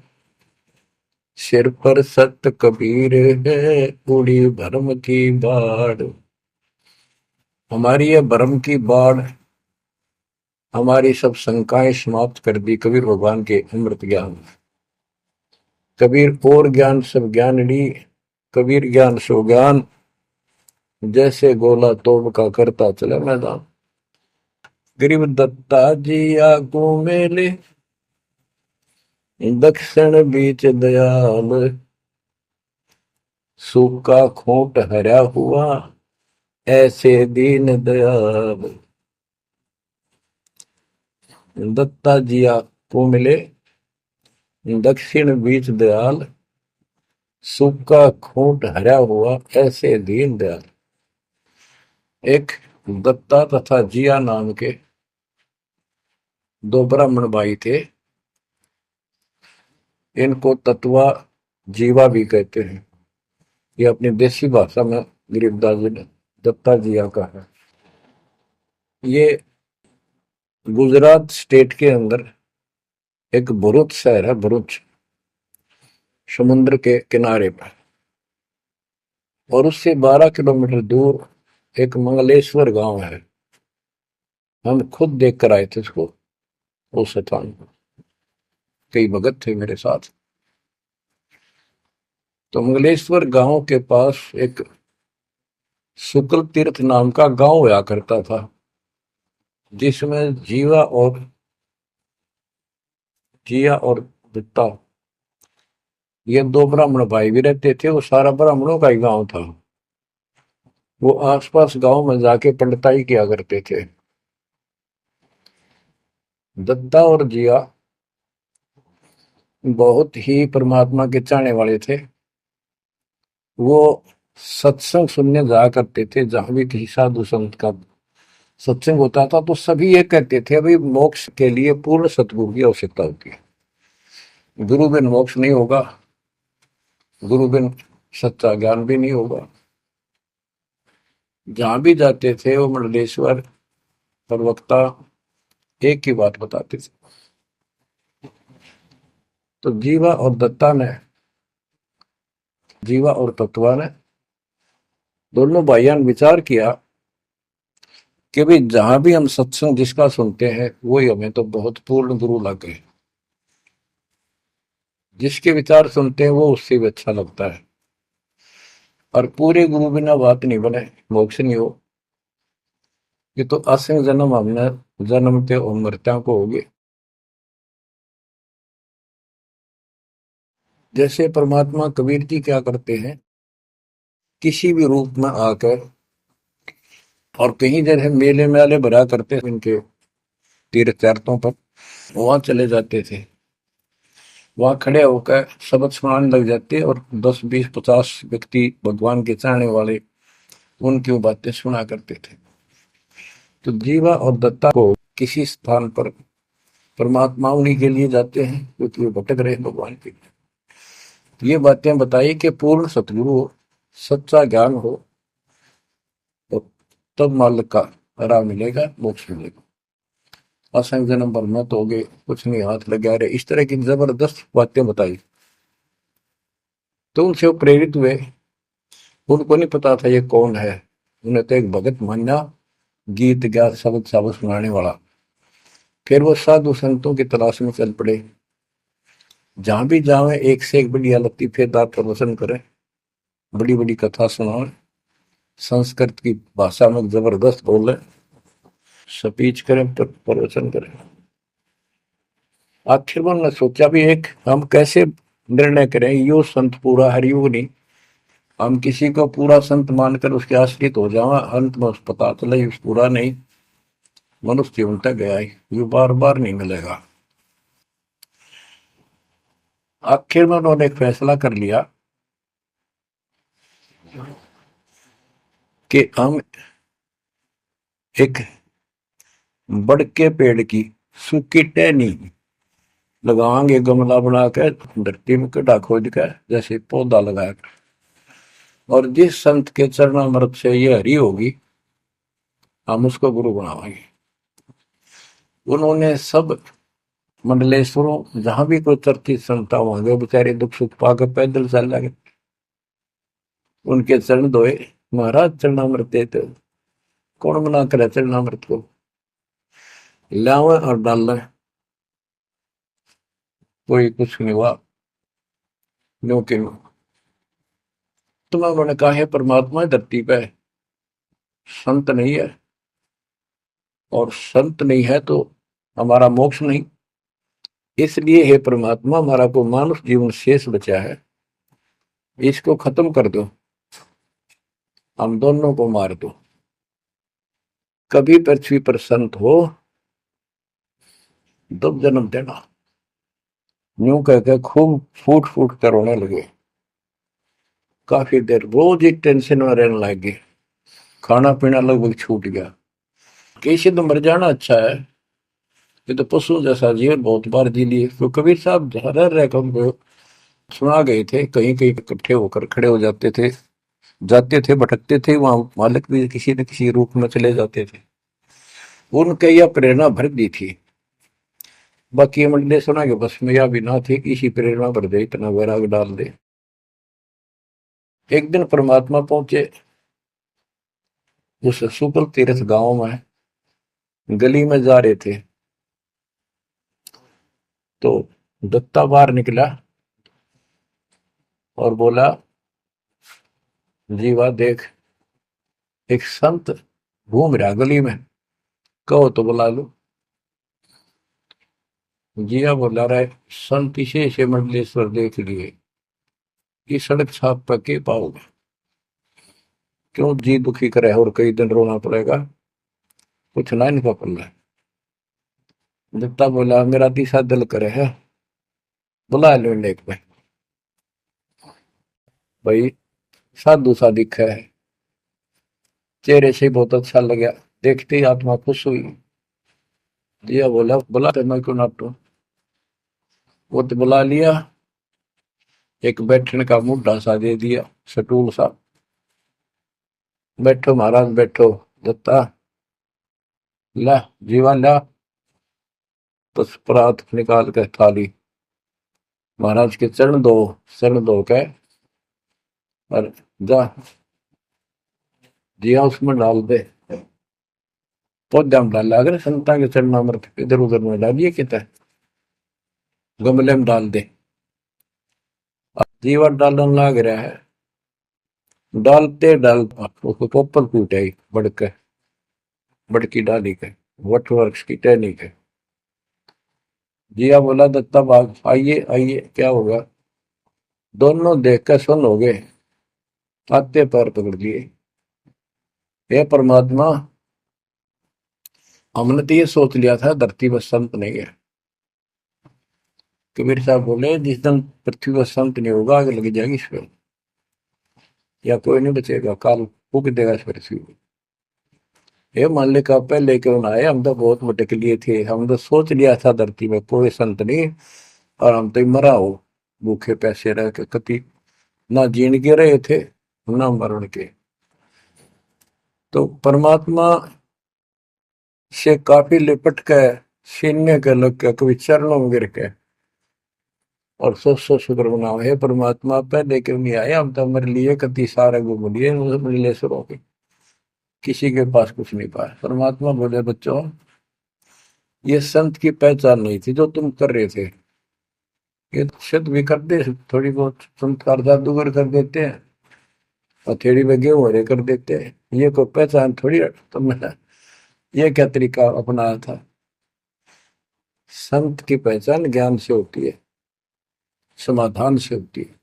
सिर पर सत कबीर है, उड़ी भरम की बाढ़। हमारी ये भरम की बाढ़ हमारी सब शंकाएं समाप्त कर दी कबीर भगवान के अमृत ज्ञान। कबीर और ज्ञान सब ज्ञान ली, कबीर ज्ञान सो ज्ञान, जैसे गोला तोब का करता चले मैदान। गरीब दत्ता जी आगू मेले, दक्षिण बीच दयाल, सूखा खूंट हरा हुआ, ऐसे दीन दयाल। दत्ता जी आगू मिले, दक्षिण बीच दयाल, सूखा खूंट हरा हुआ, ऐसे दीन दयाल। एक दत्ता तथा जिया नाम के दो ब्राह्मण भाई थे। इनको तत्वा जीवा भी कहते हैं। ये अपनी देसी भाषा में गरीबदास जी ने दत्ता जिया का है। ये गुजरात स्टेट के अंदर एक भरूच शहर है, भरूच, समुद्र के किनारे पर। और उससे 12 किलोमीटर दूर एक मंगलेश्वर गांव है। हम खुद देख कर आए थे उसको, उस स्थान पर। कई भगत थे मेरे साथ। तो मंगलेश्वर गांव के पास एक शुक्ल तीर्थ नाम का गांव हुआ करता था, जिसमें जिया और दत्ता, ये दो ब्राह्मण भाई भी रहते थे। वो सारा ब्राह्मणों का ही गांव था। वो आसपास गांव में जाके पंडिताई किया करते थे। दत्ता और जिया बहुत ही परमात्मा के चाहने वाले थे। वो सत्संग सुनने जाया करते थे। जहां भी किसी साधु संत का सत्संग होता था तो सभी ये कहते थे अभी मोक्ष के लिए पूर्ण सतगुरु की आवश्यकता होती है। गुरु बिन मोक्ष नहीं होगा, गुरु बिन सच्चा ज्ञान भी नहीं होगा। जहां भी जाते थे वो मंडलेश्वर प्रवक्ता एक ही बात बताते थे। तो जीवा और तत्वा ने दोनों भाइयों ने विचार किया कि भाई जहां भी हम सत्संग जिसका सुनते हैं वही हमें तो बहुत पूर्ण गुरु लगे। जिसके विचार सुनते हैं वो उससे भी अच्छा लगता है। और पूरे गुरु बिना बात नहीं बने, मोक्ष नहीं हो। ये तो असंग जन्म हमने जन्मते और मरत्या को होगी। जैसे परमात्मा कबीर जी क्या करते हैं, किसी भी रूप में आकर, और कहीं जैसे मेले मेले भरा करते इनके तीर्थ तीर्थों पर, वहां चले जाते थे। वहां खड़े होकर शब्द सुनाने लग जाते और 10 20 50 व्यक्ति भगवान के चाहने वाले उनकी बातें सुना करते थे। तो जीवा और दत्ता को किसी स्थान पर परमात्मा उन्हीं के लिए जाते हैं क्योंकि वो भटक रहे भगवान के। ये बातें बताई कि पूर्ण सतगुरु हो, सच्चा ज्ञान हो, तो तब मालिक का राह मिलेगा, मोक्ष मिलेगा। असंग जन्म पर मत हो गए, कुछ नहीं हाथ लगा रहे, इस तरह की जबरदस्त बातें बताई। तो उनसे वो प्रेरित हुए। उनको नहीं पता था ये कौन है। उन्हें तो एक भगत माना, गीत गा शब्द शब्द सुनाने वाला। फिर वो साधु संतों की तलाश में चल पड़े। जहां भी जावे एक से एक बढ़िया लतीफेदार प्रवचन करें, बड़ी बड़ी कथा सुनाए, संस्कृत की भाषा में जबरदस्त बोले, स्पीच करें, प्रवचन करें। आखिर में उन्होंने सोचा भी एक हम कैसे निर्णय करें, यो संत पूरा हरियो नहीं। हम किसी को पूरा संत मानकर उसके आश्रित हो जावा, अंत में उस पता चले उस पूरा नहीं, मनुष्य जीवन तक गया ही, ये बार बार नहीं मिलेगा। आखिर में उन्होंने एक फैसला कर लिया कि हम एक बड़ के पेड़ की सूखी टहनी लगाएंगे, गमला बना के धरती में गड्ढा खोद के जैसे पौधा लगाया। और जिस संत के चरणामृत से ये हरी होगी, हम उसको गुरु बनाएंगे। उन्होंने सब मंडलेश्वरों जहां भी कोई चर्चित संत वहां गए, बेचारे दुख सुख पाकर पैदल चल लगे, उनके चरण धोए। महाराज चरणामृत देते, कौन मना करे चरणामृत को, लावे और डाल। कोई कुछ नहीं हुआ, क्योंकि तो मैं उन्होंने कहा है परमात्मा धरती पे संत नहीं है, और संत नहीं है तो हमारा मोक्ष नहीं। इसलिए हे परमात्मा, हमारा को मानुष जीवन शेष बचा है, इसको खत्म कर दो, हम दोनों को मार दो। कभी पृथ्वी पर संत हो तब जन्म देना। यूं कहकर खूब फूट फूट कर रोने लगे। काफी देर रोज ही टेंशन में रहने लगे, खाना पीना लगभग छूट गया। कैसे तो मर जाना अच्छा है, ये तो पशु जैसा जीवन बहुत बार जी लिए। तो कबीर साहब रह रह हमको सुना गए थे, कहीं कहीं इकट्ठे होकर खड़े हो जाते थे, भटकते थे, वहां मालिक भी किसी न किसी रूप में चले जाते थे। उनके यह प्रेरणा भर दी थी। बाकी मंडले सुना कि बस में यह भी ना थी कि इसी प्रेरणा भर दे, इतना वैराग डाल दे। एक दिन परमात्मा पहुंचे उस सुकल तीर्थ गांव में, गली में जा रहे थे तो दत्ता बाहर निकला और बोला, जीवा देख, एक संत घूम रहा गली में, कहो तो बुला लो। जिया बोला रहा है, संत इसे से मंडलेश्वर देख लिए, ये सड़क छाप पर के पाओगे, क्यों जी दुखी करे और कई दिन रोना पड़ेगा, कुछ ना इनका पल्ला। दत्ता बोला, मेरा तीसरा दिल करे है, बुला लो एक में। भाई साधु सा दिखा है, चेहरे से बहुत अच्छा लगा, देखते ही आत्मा खुश हुई। दिया बोला, बुला तो मैं क्यों नाटू। वो तो बुला लिया, एक बैठने का मुड्ढा सा दे दिया, सटूल सा। बैठो महाराज बैठो। दत्ता ला, जीवा ला, बस परात निकाल के थाली महाराज के चरण दो के और जा जिया उसमें डाल दे। पौधा में डाला, अगर संता के चरण अमृत इधर उधर में डालिए, कितना गमले में डाल दे। जीवा डालन लाग रहा है, डालते उसको पोपल फूट आई बड़की डाली के, वट वृक्ष की टहनी के। जिया बोला, दत्ता बाग आइए आइए, क्या होगा। दोनों देखकर सुन हो गए, आते पैर पकड़ लिए। हे परमात्मा, हमने तो ये सोच लिया था धरती पर संत नहीं है। कबीर साहब बोले, जिस दिन पृथ्वी पर संत नहीं होगा, आग लग जाएगी इस पर, या कोई नहीं बचेगा, काल फूक देगा इस पृथ्वी को। ये मालिक आप पहले क्यों ना आए, हम तो बहुत भटक लिए थे, हम तो सोच लिया था धरती में कोई संत नहीं, और हम तो मरा हो भूखे पैसे रह के, कति ना जीण के रहे थे ना मरण के। तो परमात्मा से काफी लिपट के, सीने के लग के, कभी चरणों में गिर के, और सौ शुक्र मनाओ, हे परमात्मा पहले क्यों नहीं आए, हम तो हमारे लिए कति सारे घूम लिए मंडलेश्वरों के, किसी के पास कुछ नहीं पाया। परमात्मा बोले, बच्चों ये संत की पहचान नहीं थी जो तुम कर रहे थे, ये सिद्ध भी कर दे थोड़ी बहुत, संस्कार जादूगर कर देते हैं, हथेड़ी में गेहूं हरे कर देते हैं, ये कोई पहचान थोड़ी तुमने ये क्या तरीका अपनाया था। संत की पहचान ज्ञान से होती है, समाधान से होती है।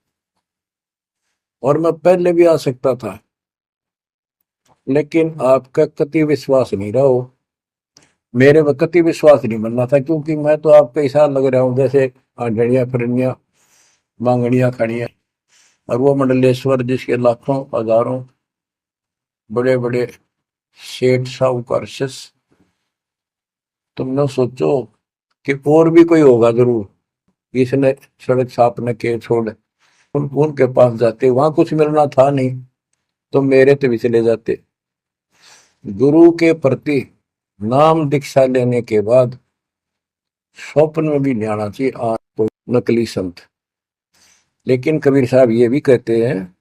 और मैं पहले भी आ सकता था, लेकिन आपका कति विश्वास नहीं रहा हो, मेरे में कति विश्वास नहीं बनना था, क्योंकि मैं तो आपके हिसाब लग रहा हूं जैसे आंधड़िया फिरनिया मांगड़िया खड़िया, और वो मंडलेश्वर जिसके लाखों हजारों बड़े बड़े सेठ साहूकार शिष्य। तुमने सोचो कि और भी कोई होगा जरूर, इसने सड़क छापने के छोड़ उनके पास जाते, वहां कुछ मिलना था नहीं तो मेरे तो भी चले जाते। गुरु के प्रति नाम दीक्षा लेने के बाद स्वप्न में भी नहीं आना चाहिए आज कोई नकली संत। लेकिन कबीर साहब ये भी कहते हैं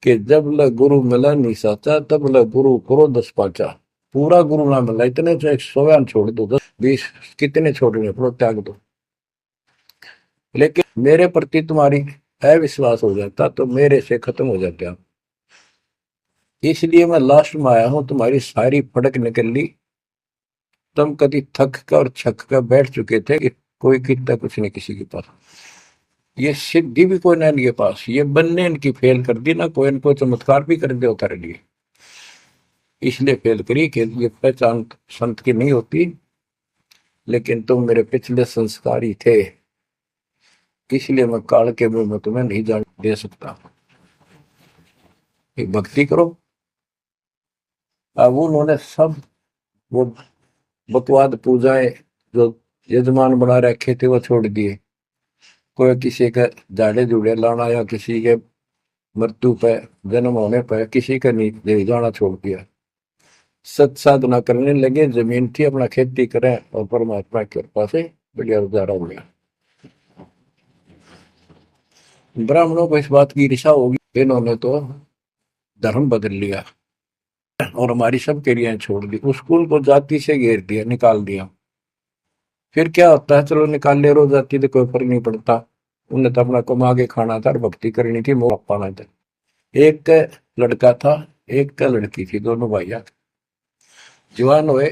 कि जब ल गुरु मिला नहीं साचा, तब ल गुरु करो 10 पाचा। पूरा गुरु ना मिला, इतने से 100 छोड़ दो, 10 20 कितने छोड़ने पड़ो, त्याग दो। लेकिन मेरे प्रति तुम्हारी अविश्वास हो जाता तो मेरे से खत्म हो जाते आप। इसलिए मैं लास्ट में आया हूं, तुम्हारी सारी फड़क निकल ली। तुम कभी थक कर और छक कर बैठ चुके थे कि कोई कितना कुछ नहीं किसी के पास। ये सिद्धि भी कोई ना लिए पास, ये बनने इनकी फेल कर दी ना, कोई इनको चमत्कार भी कर दे उतारे लिए। इसलिए फेल करी कि ये पहचान संत की नहीं होती। लेकिन तुम मेरे पिछले संस्कारी थे, इसलिए मैं काल के मुंह में तुम्हें नहीं जान दे सकता। एक भक्ति करो। अब उन्होंने सब वो बकवाद पूजाएं जो यजमान बना रखे थे वो छोड़ दिए। कोई किसी का झाड़े झूड़े लाना या किसी के मृत्यु पे, जन्म होने पर किसी का नहीं ले जाना छोड़ दिया। सत साधना करने लगे, जमीन थी अपना खेती करें और परमात्मा की कृपा से बढ़िया गुजारा हो गया। ब्राह्मणों को इस बात की ईर्षा होगी, इन्होंने तो धर्म बदल लिया और हमारी सब क्रियाएं छोड़ दी, स्कूल को जाति से घेर दिया, निकाल दिया। फिर क्या होता है, चलो निकाल ले, रो जाती तो कोई फर्क नहीं पड़ता। उन्हें तो अपना कमा के खाना था और भक्ति करनी थी, मोह पाना था। एक का लड़का था, एक का लड़की थी, दोनों भैया जवान हुए।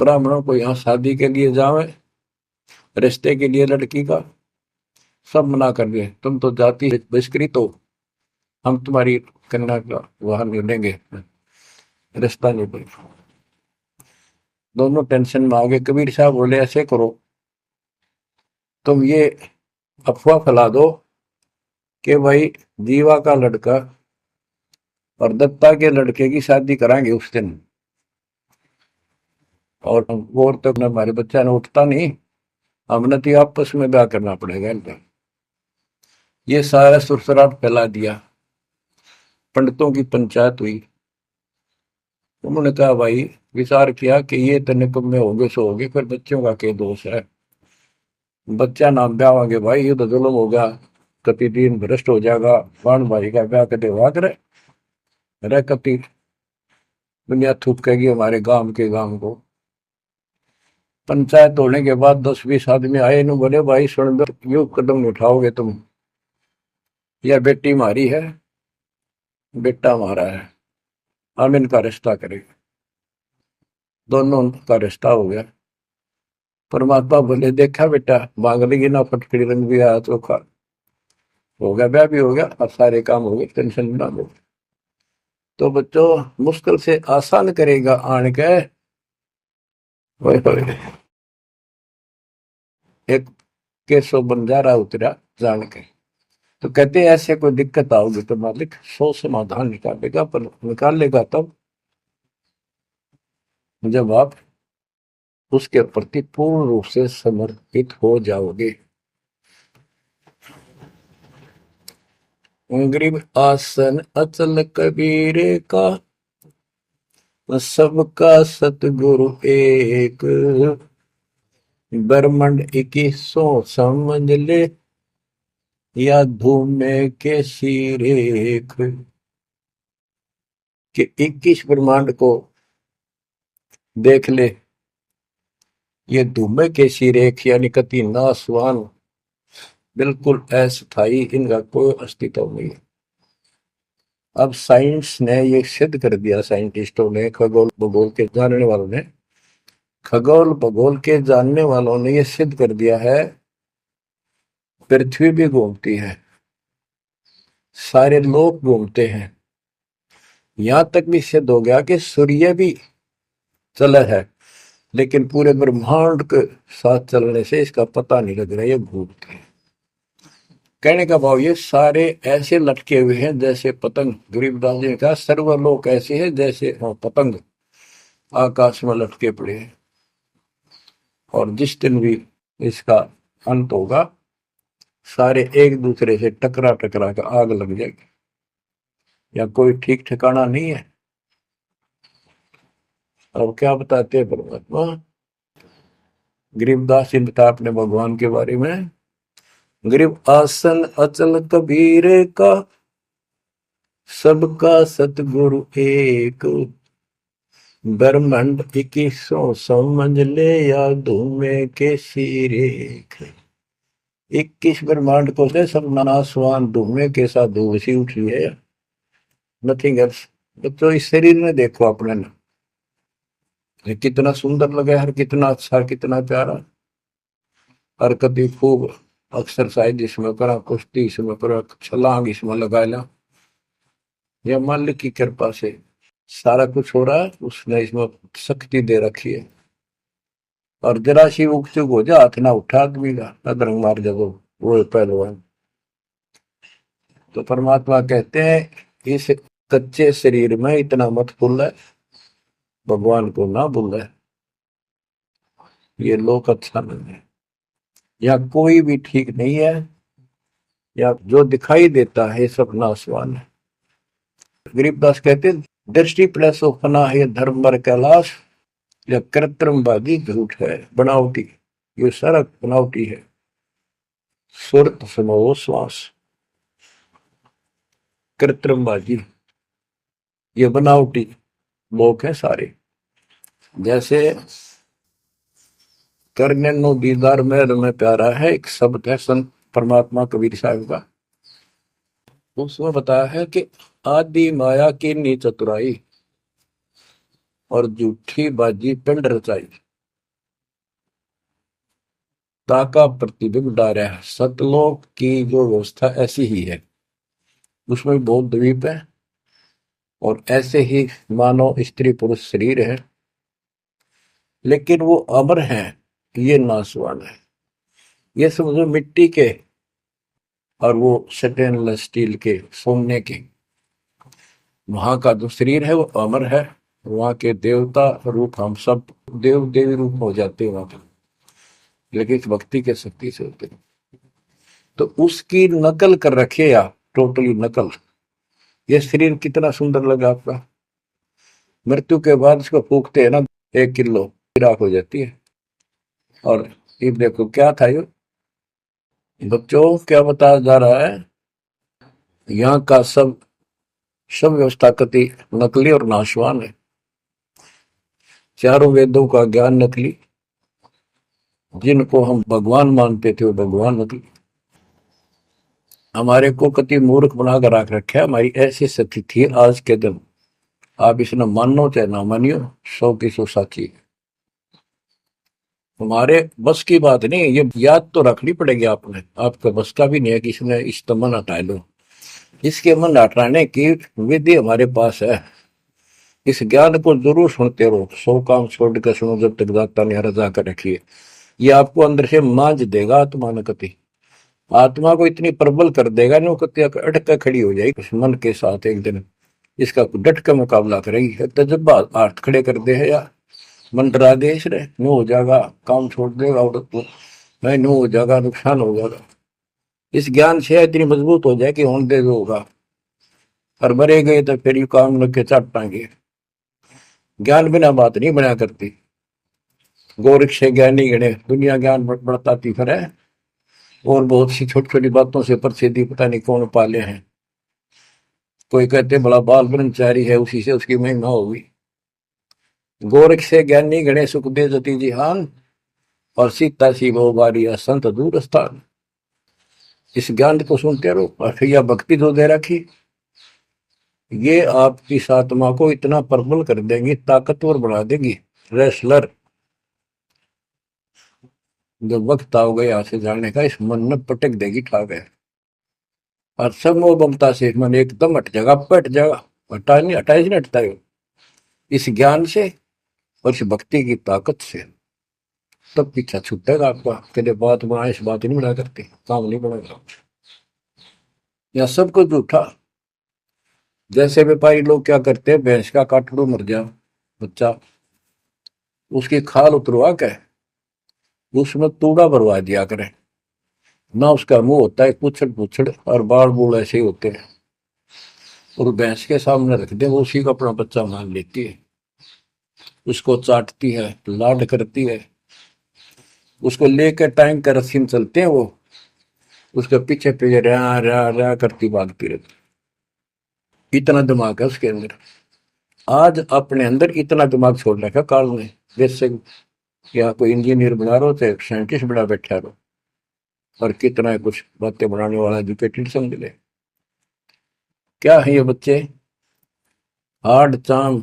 ब्राह्मणों को यहाँ शादी के लिए जावे, रिश्ते के लिए लड़की का सब मना कर दिए, तुम तो जाति बहिष्कृत हो, हम तुम्हारी कन्या का वहां नहीं लेंगे, रिश्ता नहीं देंगे। दोनों टेंशन में आ गए। कबीर साहब बोले ऐसे करो, तुम ये अफवाह फैला दो कि भाई जीवा का लड़का और दत्ता के लड़के की शादी कराएंगे उस दिन, और तक हमारे बच्चा ने उठता नहीं, हमने तो आपस में ब्याह करना पड़ेगा इनका। ये सारा सुरसराट फैला दिया, पंडितों की पंचायत हुई। उन्होंने कहा भाई, विचार किया कि ये तो निकम्मे होंगे सो होंगे, फिर बच्चों का क्या दोष है, बच्चा नाम ब्याह होंगे भाई, ये तो जुल्म होगा, कति दिन भ्रष्ट हो जाएगा, बाण भाई का ब्याह कदे हुआ करे रह, कति दुनिया थूकेगी हमारे गांव के गांव को। पंचायत होने के बाद 10-20 आदमी आए, इन्होंने बोले भाई सुन दो, यू कदम उठाओगे तुम, यह बेटी हमारी है, बेटा हमारा है, हम इनका रिश्ता करेंगे। दोनों का रिश्ता हो गया। परमात्मा बोले देखा बेटा, मांग लेगी ना फटकड़ी, रंग भी आया चोखा, हो गया, ब्याह भी हो गया और सारे काम हो गए, टेंशन ना लो। तो बच्चों, मुश्किल से आसान करेगा आन के, एक केसो बंजारा उतरा जान के। तो कहते हैं ऐसे कोई दिक्कत आओगी तो मालिक 100 समाधान निकालेगा, पर निकालेगा तब जब आप उसके प्रति पूर्ण रूप से समर्पित हो जाओगे। गरीब आसन अचल कबीर का, सबका सतगुरु एक, ब्रह्मंड इक्कीसों समझ ले, या धूमे के सिरेख। कि 21 ब्रह्मांड को देख ले, ये धूमे के सिरेख यानी कति नासवान, बिल्कुल अस्थायी, इनका कोई अस्तित्व नहीं है। अब साइंस ने ये सिद्ध कर दिया, साइंटिस्टों ने, खगोल भूगोल के जानने वालों ने, खगोल भूगोल के जानने वालों ने ये सिद्ध कर दिया है, पृथ्वी भी घूमती है, सारे लोग घूमते हैं, यहां तक भी सिद्ध हो गया कि सूर्य भी चला है, लेकिन पूरे ब्रह्मांड के साथ चलने से इसका पता नहीं लग रहा, ये घूमते हैं। कहने का भाव ये सारे ऐसे लटके हुए हैं जैसे पतंग। गरीबदास जी ने कहा सर्वलोक ऐसे है जैसे पतंग आकाश में लटके पड़े हैं, और जिस दिन भी इसका अंत होगा, सारे एक दूसरे से टकरा टकरा कर आग लग जाएगी, या कोई ठीक ठिकाना नहीं है। अब क्या बताते हैं परमात्मा, गरीबदास जी बता अपने भगवान के बारे में, गरीब आसन अचल कबीर का, सबका सतगुरु एक, ब्रह्मंड इक्कीसों समझ ले, या धूमे के सिरेख। 21 ब्रह्मांड को से सब नासवान धूमे के साथ धूसी उठी है, नथिंग एल्स। बच्चों इस शरीर में देखो अपने ना, ये कितना सुंदर लगे, हर कितना अच्छा, कितना प्यारा। हरकत ही खूब, एक्सरसाइज इसमें करा, कुश्ती इसमें करा, छलांग इसमें लगा ला। यह मालिक की कृपा से सारा कुछ हो रहा है, उसने इसमें शक्ति दे रखी है। और जरा सी उग चुक हो जा, हाथ ना उठा आदमी का, अदरंग मार जब वो पहलवान। तो परमात्मा कहते हैं इस कच्चे शरीर में इतना मत भूल है, भगवान को ना भूल है। ये लोक अच्छा नहीं है, या कोई भी ठीक नहीं है, या जो दिखाई देता है सब नाशवान है। गरीबदास कहते दृष्टि प्लस फना है धर्म बर कैलाश, या कृत्रिमवादी झूठ है बनावटी, ये सारा बनावटी है। सुरत समो श्वास, कृत्रिमबाजी, ये बनावटी लोग हैं सारे। जैसे करने नो दीदार में प्यारा है, एक शब्द है संत परमात्मा कबीर साहब का। उसमें बताया है कि आदि माया की नी चतुराई, और झूठी बाजी पिंड रचाई, ताका प्रतिबिंब डारा है। सतलोक की जो व्यवस्था ऐसी ही है, उसमें बहुत द्वीप है, और ऐसे ही मानव स्त्री पुरुष शरीर है, लेकिन वो अमर है, ये नासवान है। ये समझो मिट्टी के, और वो स्टेनलेस स्टील के, सोने के। वहां का जो शरीर है वो अमर है, वहां के देवता रूप हम सब देव देवी रूप हो जाते हैं वहां पर, लेकिन इस भक्ति के शक्ति से होते हैं। तो उसकी नकल कर रखे आप, टोटली नकल। ये शरीर कितना सुंदर लगा आपका, मृत्यु के बाद इसको फूकते हैं ना, 1 किलो राख हो जाती है। और ये देखो क्या था ये बच्चों, क्या बताया जा रहा है, यहाँ का सब सब व्यवस्था कति नकली और नाशवान है। चारों वेदों का ज्ञान नकली, जिनको हम भगवान मानते थे वो भगवान नकली। हमारे को कति मूर्ख बनाकर रख रखा है, हमारी ऐसी स्थिति थी आज के दिन। आप इसने मानो चाहे ना मानियो, 100 की 100 साची है। हमारे बस की बात नहीं, ये याद तो रखनी पड़ेगी आपने, आपका बस का भी नहीं है कि इसने इस मन हटा लो। इसके मन हटाने की विधि हमारे पास है। इस ज्ञान को जरूर सुनते रहो, 100 काम छोड़ कर सुनो जब तक दाता ने रजा कर रखी है। ये आपको अंदर से मांझ देगा आत्मा न कति, आत्मा को इतनी प्रबल कर देगा ना, कति अटक खड़ी हो जाएगी उस मन के साथ। एक दिन इसका डट का मुकाबला करेगी, तजब्बा हाथ खड़े कर दे है यार, मन डरा दे इसने, नो हो जाएगा, काम छोड़ देगा, औरत को नहीं नो हो जाएगा, नुकसान हो जाएगा। इस ज्ञान से इतनी मजबूत हो जाए कि होने दे जो होगा, और मरे गए तो फिर यू काम लग के चट पाएंगे। ज्ञान बिना बात नहीं बना करती। गोरख से ज्ञानी गणे, दुनिया ज्ञान बढ़ताती फिर है, और बहुत सी छोटी छोटी बातों से प्रसिद्धि पता नहीं कौन पाले हैं। कोई कहते बड़ा बाल ब्रह्मचारी है, उसी से उसकी महिमा होगी। गोरख से ज्ञानी गणे सुख दे जति जिहान, और सीता सी वो बारी संत दूर स्थान। इस ज्ञान को सुनते रहो, और फिर यह भक्ति जो दे रखी, ये आपकी आत्मा को इतना प्रबल कर देंगी, ताकतवर बना देंगी, रेसलर। जब वक्त आओगे यहाँ से जाने का, इस मन में पटक देगी ठाक है, और सब मोह ममता से मन एकदम हट जाएगा, पट जाएगा। हटा नहीं, हटाए नहीं हटता है इस ज्ञान से और इस भक्ति की ताकत से। तब पीछा छूटेगा आपका, कहते बात बना, इस बात नहीं बना करते, काम नहीं बनेगा। या सब कुछ झूठा। जैसे व्यापारी लोग क्या करते हैं, भैंस का काटड़ू मर जाए बच्चा, उसकी खाल उतरवा के उसमें तूड़ा भरवा दिया करें ना। उसका मुंह होता है पूछड़ पूछड़, और बाल बूढ़ ऐसे ही होते हैं, और भैंस के सामने रख दे, वो उसी को अपना बच्चा मान लेती है, उसको चाटती है, लाड करती है, उसको लेकर टाइम का रस्सी में चलते हैं, वो उसके पीछे पीछे रहा रहा रहा करती भागती रहती। इतना दिमाग है उसके अंदर। आज अपने अंदर इतना दिमाग छोड़ रखा काल ने, जैसे या कोई इंजीनियर बना रहो चाहे साइंटिस्ट बना बैठा रहो, और कितना है कुछ बातें बनाने वाला एजुकेटेड समझ ले। क्या है ये बच्चे, हाड चाम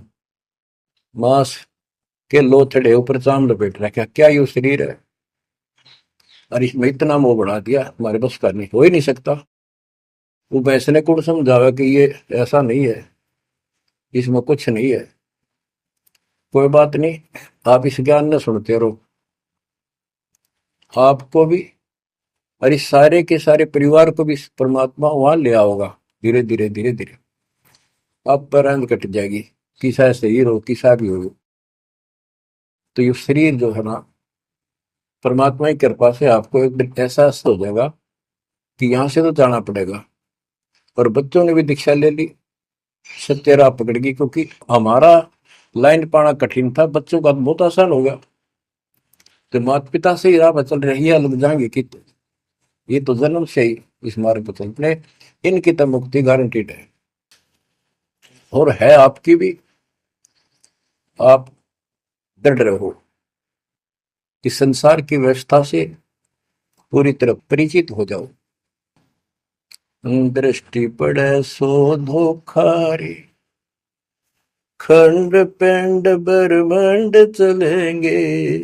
मांस के लोथड़े ऊपर चाम लपेट रखा, क्या ये शरीर है? और इसमें इतना मोह बढ़ा दिया, हमारे बस का नहीं, हो ही नहीं सकता। वो वैसे ने कौन समझावा कि ये ऐसा नहीं है, इसमें कुछ नहीं है। कोई बात नहीं, आप इस ज्ञान न सुनते रहो, आपको भी और इस सारे के सारे परिवार को भी परमात्मा वहां ले आओगा। धीरे धीरे धीरे धीरे आप पर रंग कट जाएगी, किसा सही हो किसा भी हो। तो ये शरीर जो है ना, परमात्मा की कृपा से आपको एक दिन एहसास हो जाएगा कि यहां से तो जाना पड़ेगा। और बच्चों ने भी दीक्षा ले ली, सत्य राह पकड़ गई, क्योंकि हमारा लाइन पाना कठिन था, बच्चों का तो बहुत आसान हो गया। तो माता पिता से ही राह पर चल रही है, लग जाएंगे कि ये तो जन्म से ही इस मार्ग पर चल रहे, इनकी तो मुक्ति गारंटीड है। और है आपकी भी, आप डर रहो कि संसार की व्यवस्था से पूरी तरह परिचित हो जाओ। दृष्टि पड़े सो धोखा रे, खंड पिंड ब्रह्मांड चलेंगे,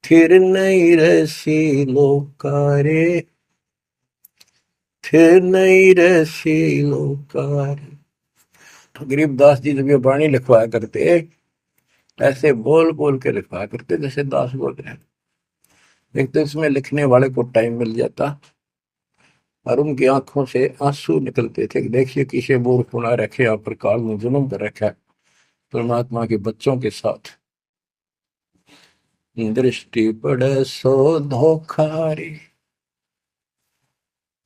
फिर नहीं रसी लोकारे, फिर नहीं रसी लोकारे। तो गरीबदास जी जब ये वाणी लिखवाया करते, ऐसे बोल बोल के लिखवाया करते जैसे दास बोल रहे हैं। एक तो इसमें लिखने वाले को टाइम मिल जाता, और उनकी आंखों से आंसू निकलते थे कि देखिए किसे मूर्ख बना रखे, आप पर काल में जुल्म कर रखा है परमात्मा के बच्चों के साथ। दृष्टि पड़े सो धोखा रे,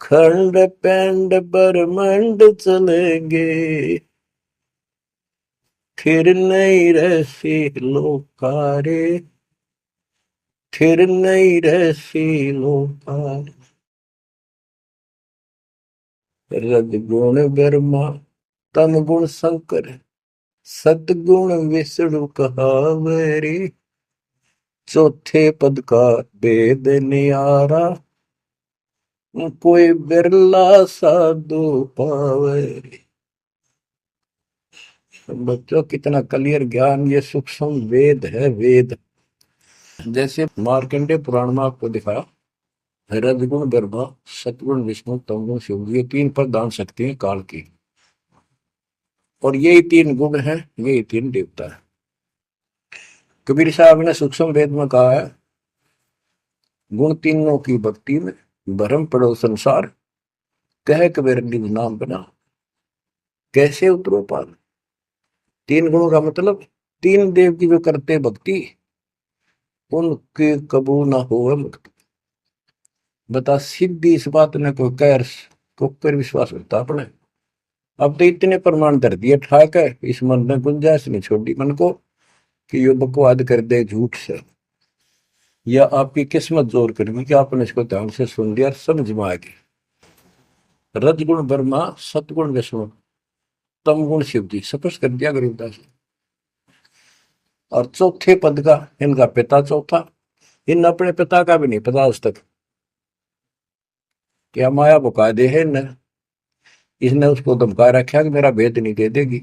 खंड पिंड ब्रह्मांड चलेंगे, फिर नहीं रहसी लोकारे, फिर नहीं रहसी लोकारे। रजगुण ब्रह्मा तम गुण शंकर, सतगुण विष्णु कहावरे, चौथे पद का वेद न्यारा, कोई बिरला साधु पावे। बच्चों कितना क्लियर ज्ञान, ये सूक्ष्म वेद है, वेद। जैसे मार्कंडे पुराण में आपको दिखाया, रजगुण ब्रह्मा, सतगुण विष्णु, तमगुण शिव, ये तीन प्रधान शक्ति हैं काल की। और यही तीन गुण है, यही तीन देवता है। कबीर साहब ने सूक्ष्म वेद में कहा है, गुण तीनों की भक्ति में भरम पड़ो संसार, कह कबीर निज नाम बना, कैसे उतरो पार। तीन गुणों का मतलब, तीन देव की जो करते भक्ति, उनके कबू ना हो मुक्ति। बता सीधी इस बात ने कोई कह को पर विश्वास होता अपने। अब तो इतने प्रमाण धर दिए ठाक है, इस मन ने गुंजाइश नहीं छोड़ी मन को कि ये बकवाद कर दे झूठ से, या आपकी किस्मत जोर करनी कि आपने इसको ध्यान से सुन लिया, समझ में आ गई। रजगुण ब्रह्मा, सतगुण विष्णु, तम गुण शिव जी, स्पष्ट कर दिया गरीबदास। और चौथे पद का इनका पिता चौथा, इन अपने पिता का भी नहीं पता आज तक, क्या माया बुका दे है न, इसने उसको धमका रखा कि मेरा भेद नहीं दे देगी,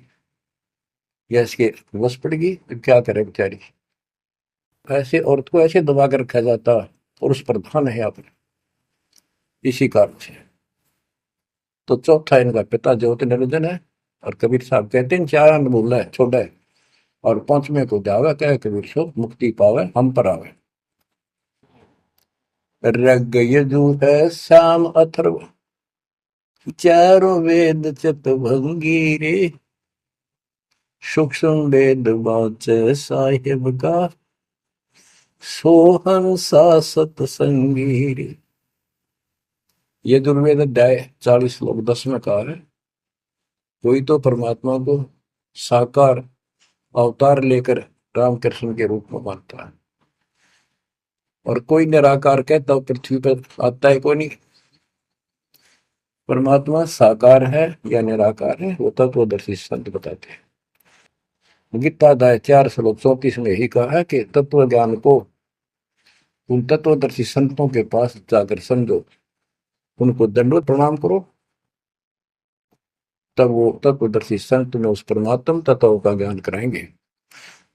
या इसके वश पड़ेगी तो क्या करे बेचारी। ऐसे औरत को ऐसे दबा कर रखा जाता, और उस प्रधान है आपने, इसी कारण से। तो चौथा इनका पिता ज्योति निरंजन है। और कबीर साहब कहते हैं चार अनमोल है, छोटा है, और पांचवें को जावे कह कबीर सो, मुक्ति पावे हम पर आवे। रग यजु है श्याम अथर्व, चारों वेद चत भंगी रे, सूक्ष्म वेद बाचे साहिब का, सोहन सा सतसंगी रे। ये दुर्वेद अध्याय 40 श्लोक 10 में कहा है, कोई तो परमात्मा को साकार अवतार लेकर रामकृष्ण के रूप में मानता है, और कोई निराकार कहता है पृथ्वी पर आता है कोई नहीं। परमात्मा साकार है या निराकार है, वो तत्वदर्शी संत बताते हैं। गीता अध्याय 4 श्लोक 34 में यही कहा है कि तत्व ज्ञान को उन तत्वदर्शी संतों के पास जाकर समझो, उनको दंडवत प्रणाम करो, तब वो तत्वदर्शी संत में उस परमात्म तत्व का ज्ञान कराएंगे।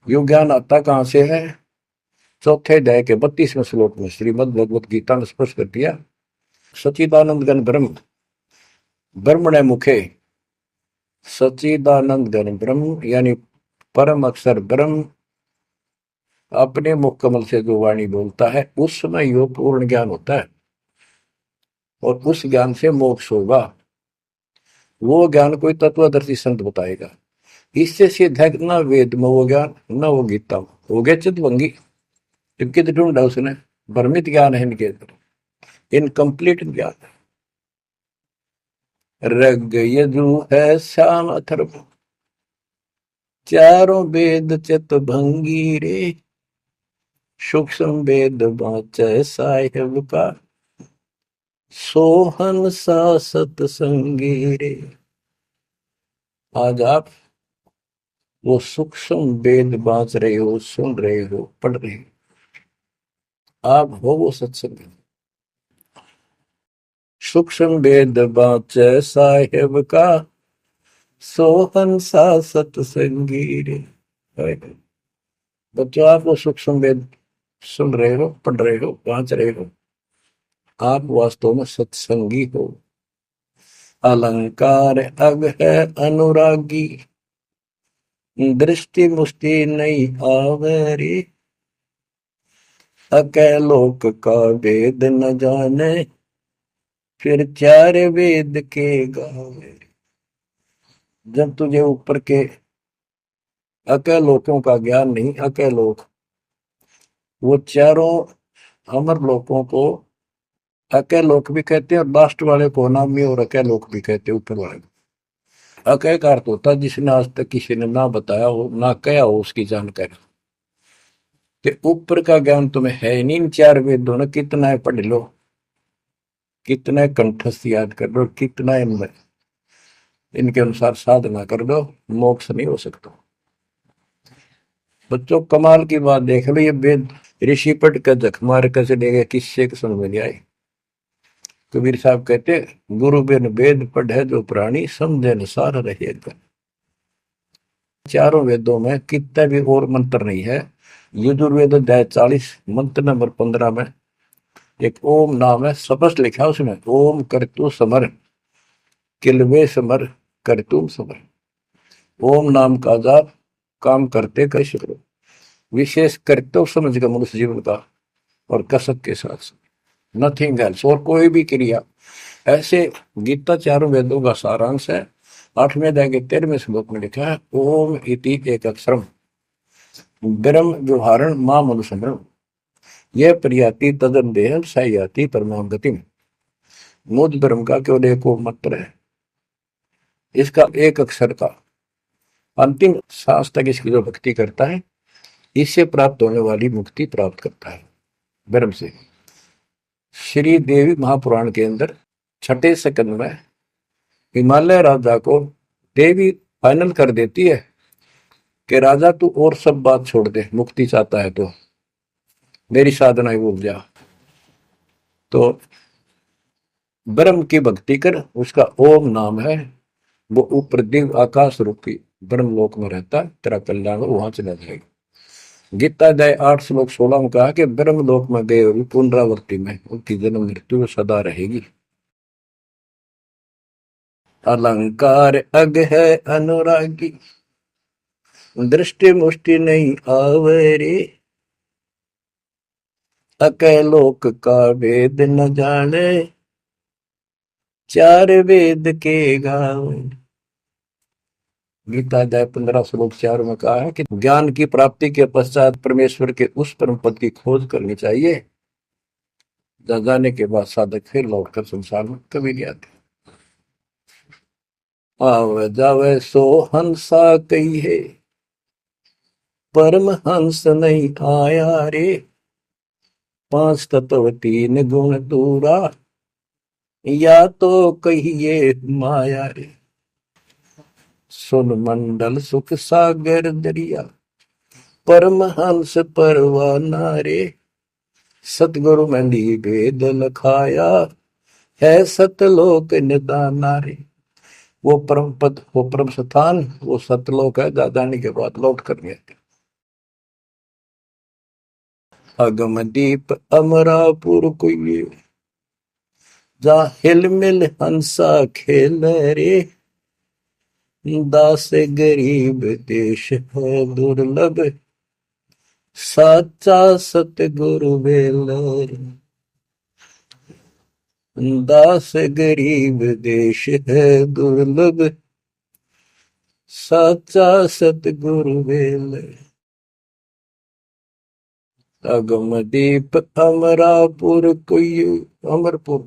यो ज्ञान आता कहां से है? चौथे अध्याय के 32वें श्लोक में श्रीमद् भगवत गीता ने स्पष्ट कर दिया। सच्चिदानंद घन ब्रह्म ब्रह्मणे मुखे, सच्चिदानंद घन ब्रह्म यानी परम अक्षर ब्रह्म अपने मुख कमल से जो वाणी बोलता है उसमें यो पूर्ण ज्ञान होता है और उस ज्ञान से मोक्ष होगा। वो ज्ञान कोई तत्वदर्शी संत बताएगा। इससे सिद्ध है ना वेद में वो ज्ञान न वो गीता में। हो गया चितभंगी, इनके तो ढूंढा उसने, भ्रमित ज्ञान है इनके अंदर, इनकम्प्लीट ज्ञान। रग यजु है श्याम अथर्व, चारों वेद चितभंगी रे, सूक्ष्म वेद बाँचै साहिब का, सोहन सा सतसंगी रे। आज आप वो सूक्ष्म वेद बाँच रहे हो, सुन रहे हो, पढ़ रहे हो, आप हो वो सत्संग। सूक्ष्म वेद बाँचै साहिब का, सोहन सा सतसंगी रे। बच्चों आप वो सूक्ष्म वेद सुन रहे हो, पढ़ रहे हो, बाँच रहे हो, आप वास्तव में सत्संगी हो। अलंकार अग है अनुरागी, दृष्टि मुष्टि नहीं आवरी, अकैलोक का वेद न जाने, फिर चार वेद के गावे। जब तुझे ऊपर के अकैलोकों का ज्ञान नहीं, अकैलोक वो चारों अमर लोकों को अकैलोक भी कहते हैं और लास्ट वाले को नामी और अकैलोक भी कहते हैं। ऊपर वाले अकय का अर्थ होता जिसने आज तक किसी ने ना बताया हो ना कहा हो उसकी जानकारी। तो ऊपर का ज्ञान तुम्हें है नहीं। इन चार वेदों ने कितना है पढ़ लो, कितना कंठस्थ याद कर लो, कितना इनमें इनके अनुसार साधना कर दो, मोक्ष नहीं हो सकता। बच्चों कमाल की बात देख लो, ये वेद ऋषि पढ़ कर जख मार कर चले गए, किससे समझ में नहीं आई। कबीर साहब कहते गुरु बिन वेद पढ़े जो प्राणी, समझे अनुसार रहेगा। चारों वेदों में कितना भी और मंत्र नहीं है। यजुर्वेद अध्याय 40 मंत्र नंबर 15 में एक ओम नाम है, स्पष्ट लिखा उसमें, ओम करतु समर किलवे समर करतुम समर। ओम नाम का जाप काम करते कैसे करो, विशेष कर्तव्य समझ का मनुष्य जीवन का और कसक के साथ, नथिंग एल्स। और कोई भी क्रिया ऐसे गीता चारों वेदों का सारांश है। 8वें अध्याय के 13वें श्लोक में लिखा है ओम इति एक अक्षरम ब्रह्म व्यवहारण मां मनुष्य, यह प्रियाति तदन देहम सयाति परमाम गतिम। मुझ ब्रह्म का केवल एक मंत्र है, इसका एक अक्षर का अंतिम सांस तक इसकी जो भक्ति करता है इससे प्राप्त होने वाली मुक्ति प्राप्त करता है ब्रह्म से। श्री देवी महापुराण के अंदर 6ठे सेकंड में हिमालय राजा को देवी फाइनल कर देती है कि राजा तू और सब बात छोड़ दे, मुक्ति चाहता है तो मेरी साधना ही भूल जा, तो ब्रह्म की भक्ति कर। उसका ओम नाम है, वो ऊपर दिव्य आकाश रूपी ब्रह्म लोक में रहता है, तेरा कल्याण वहां चला जाएगा। गीता अध्याय 8 श्लोक 16 में कहा कि ब्रह्म लोक में गए हुए पुनरावृत्ति में उनकी जन्म मृत्यु सदा रहेगी। अलंकार अग है अनुरागी, दृष्टि मुष्टि नहीं आवरे, अकैलोक का वेद न जाने, चार वेद के गावे। गीता अध्याय 15 श्लोक 4 में कहा है कि ज्ञान की प्राप्ति के पश्चात परमेश्वर के उस परम पद की खोज करनी चाहिए, जाने के बाद साधक फिर लौटकर संसार में कभी नहीं आते। आवे जावे सो हंसा कही है, परम हंस नहीं आया रे, 5 तत्व 3 गुण दूरा, या तो कहिए माया रे। सुन मंडल सुख सागर दरिया, परम हंस परवाना रे, सतगुरु मंदी वेद लखाया, है सतलोक निदाना रे। वो परम पद, वो परम स्थान, वो सतलोक है, जा जाने के बाद लौट कर गए। अगम दीप अमरापुर कोई, जा हिल मिल हंसा खेल रे, दास गरीब देश है दुर्लभ, साचा सतगुरु बेलर। दास गरीब देश है दुर्लभ, साचा सतगुरु बेलर। अगम दीप अमरापुर कोई, अमरपुर,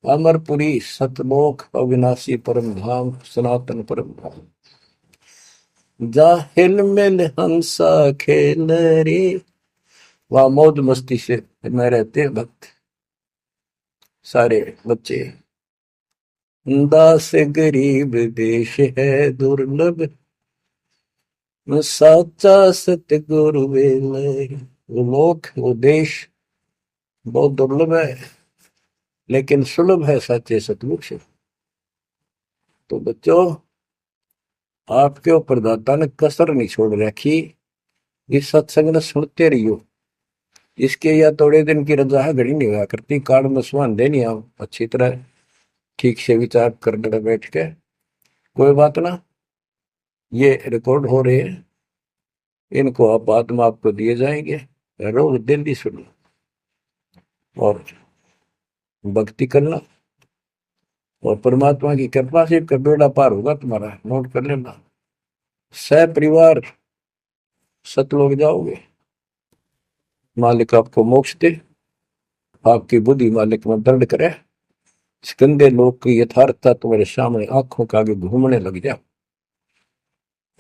अमरपुरी सतलोक अविनाशी परम धाम, सनातन परम धाम। जा हिल मिल हंसा खेल रे, वहां मौज मस्ती से में रहते हैं भक्त, सारे बच्चे। दास गरीब देश है दुर्लभ, साचा सतगुरु बेलर। वो लोक, वो देश बहुत दुर्लभ है, लेकिन सुलभ है सच्चे सतगुरु से। तो बच्चों, आपके ऊपर दाता ने कसर नहीं छोड़ रखी, इस सत्संग ने सुनते रहियो। इसके या थोड़े दिन की रजा घड़ी नहीं हुआ करती, काल में सुहान देनी आप अच्छी तरह ठीक से विचार करने बैठ के। कोई बात ना, ये रिकॉर्ड हो रहे हैं, इनको आप बाद में आपको दिए जाएंगे, रोज दिल्ली सुनो और भक्ति करना, और परमात्मा की कृपा से का बेड़ा पार होगा तुम्हारा। नोट कर लेना, सह परिवार सतलोक जाओगे, मालिक आपको मोक्ष दे, आपकी बुद्धि मालिक में दर्द करे, इस गंदे लोक की यथार्थता तुम्हारे सामने आंखों के आगे घूमने लग जा,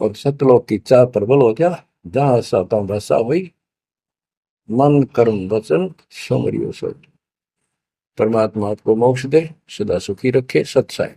और सतलोक की चाह प्रबल हो जा। जहां साता भाषा हुई, मन कर्म वचन समरियो सोच। परमात्मा आपको मोक्ष दे, सदा सुखी रखे। सत्साई।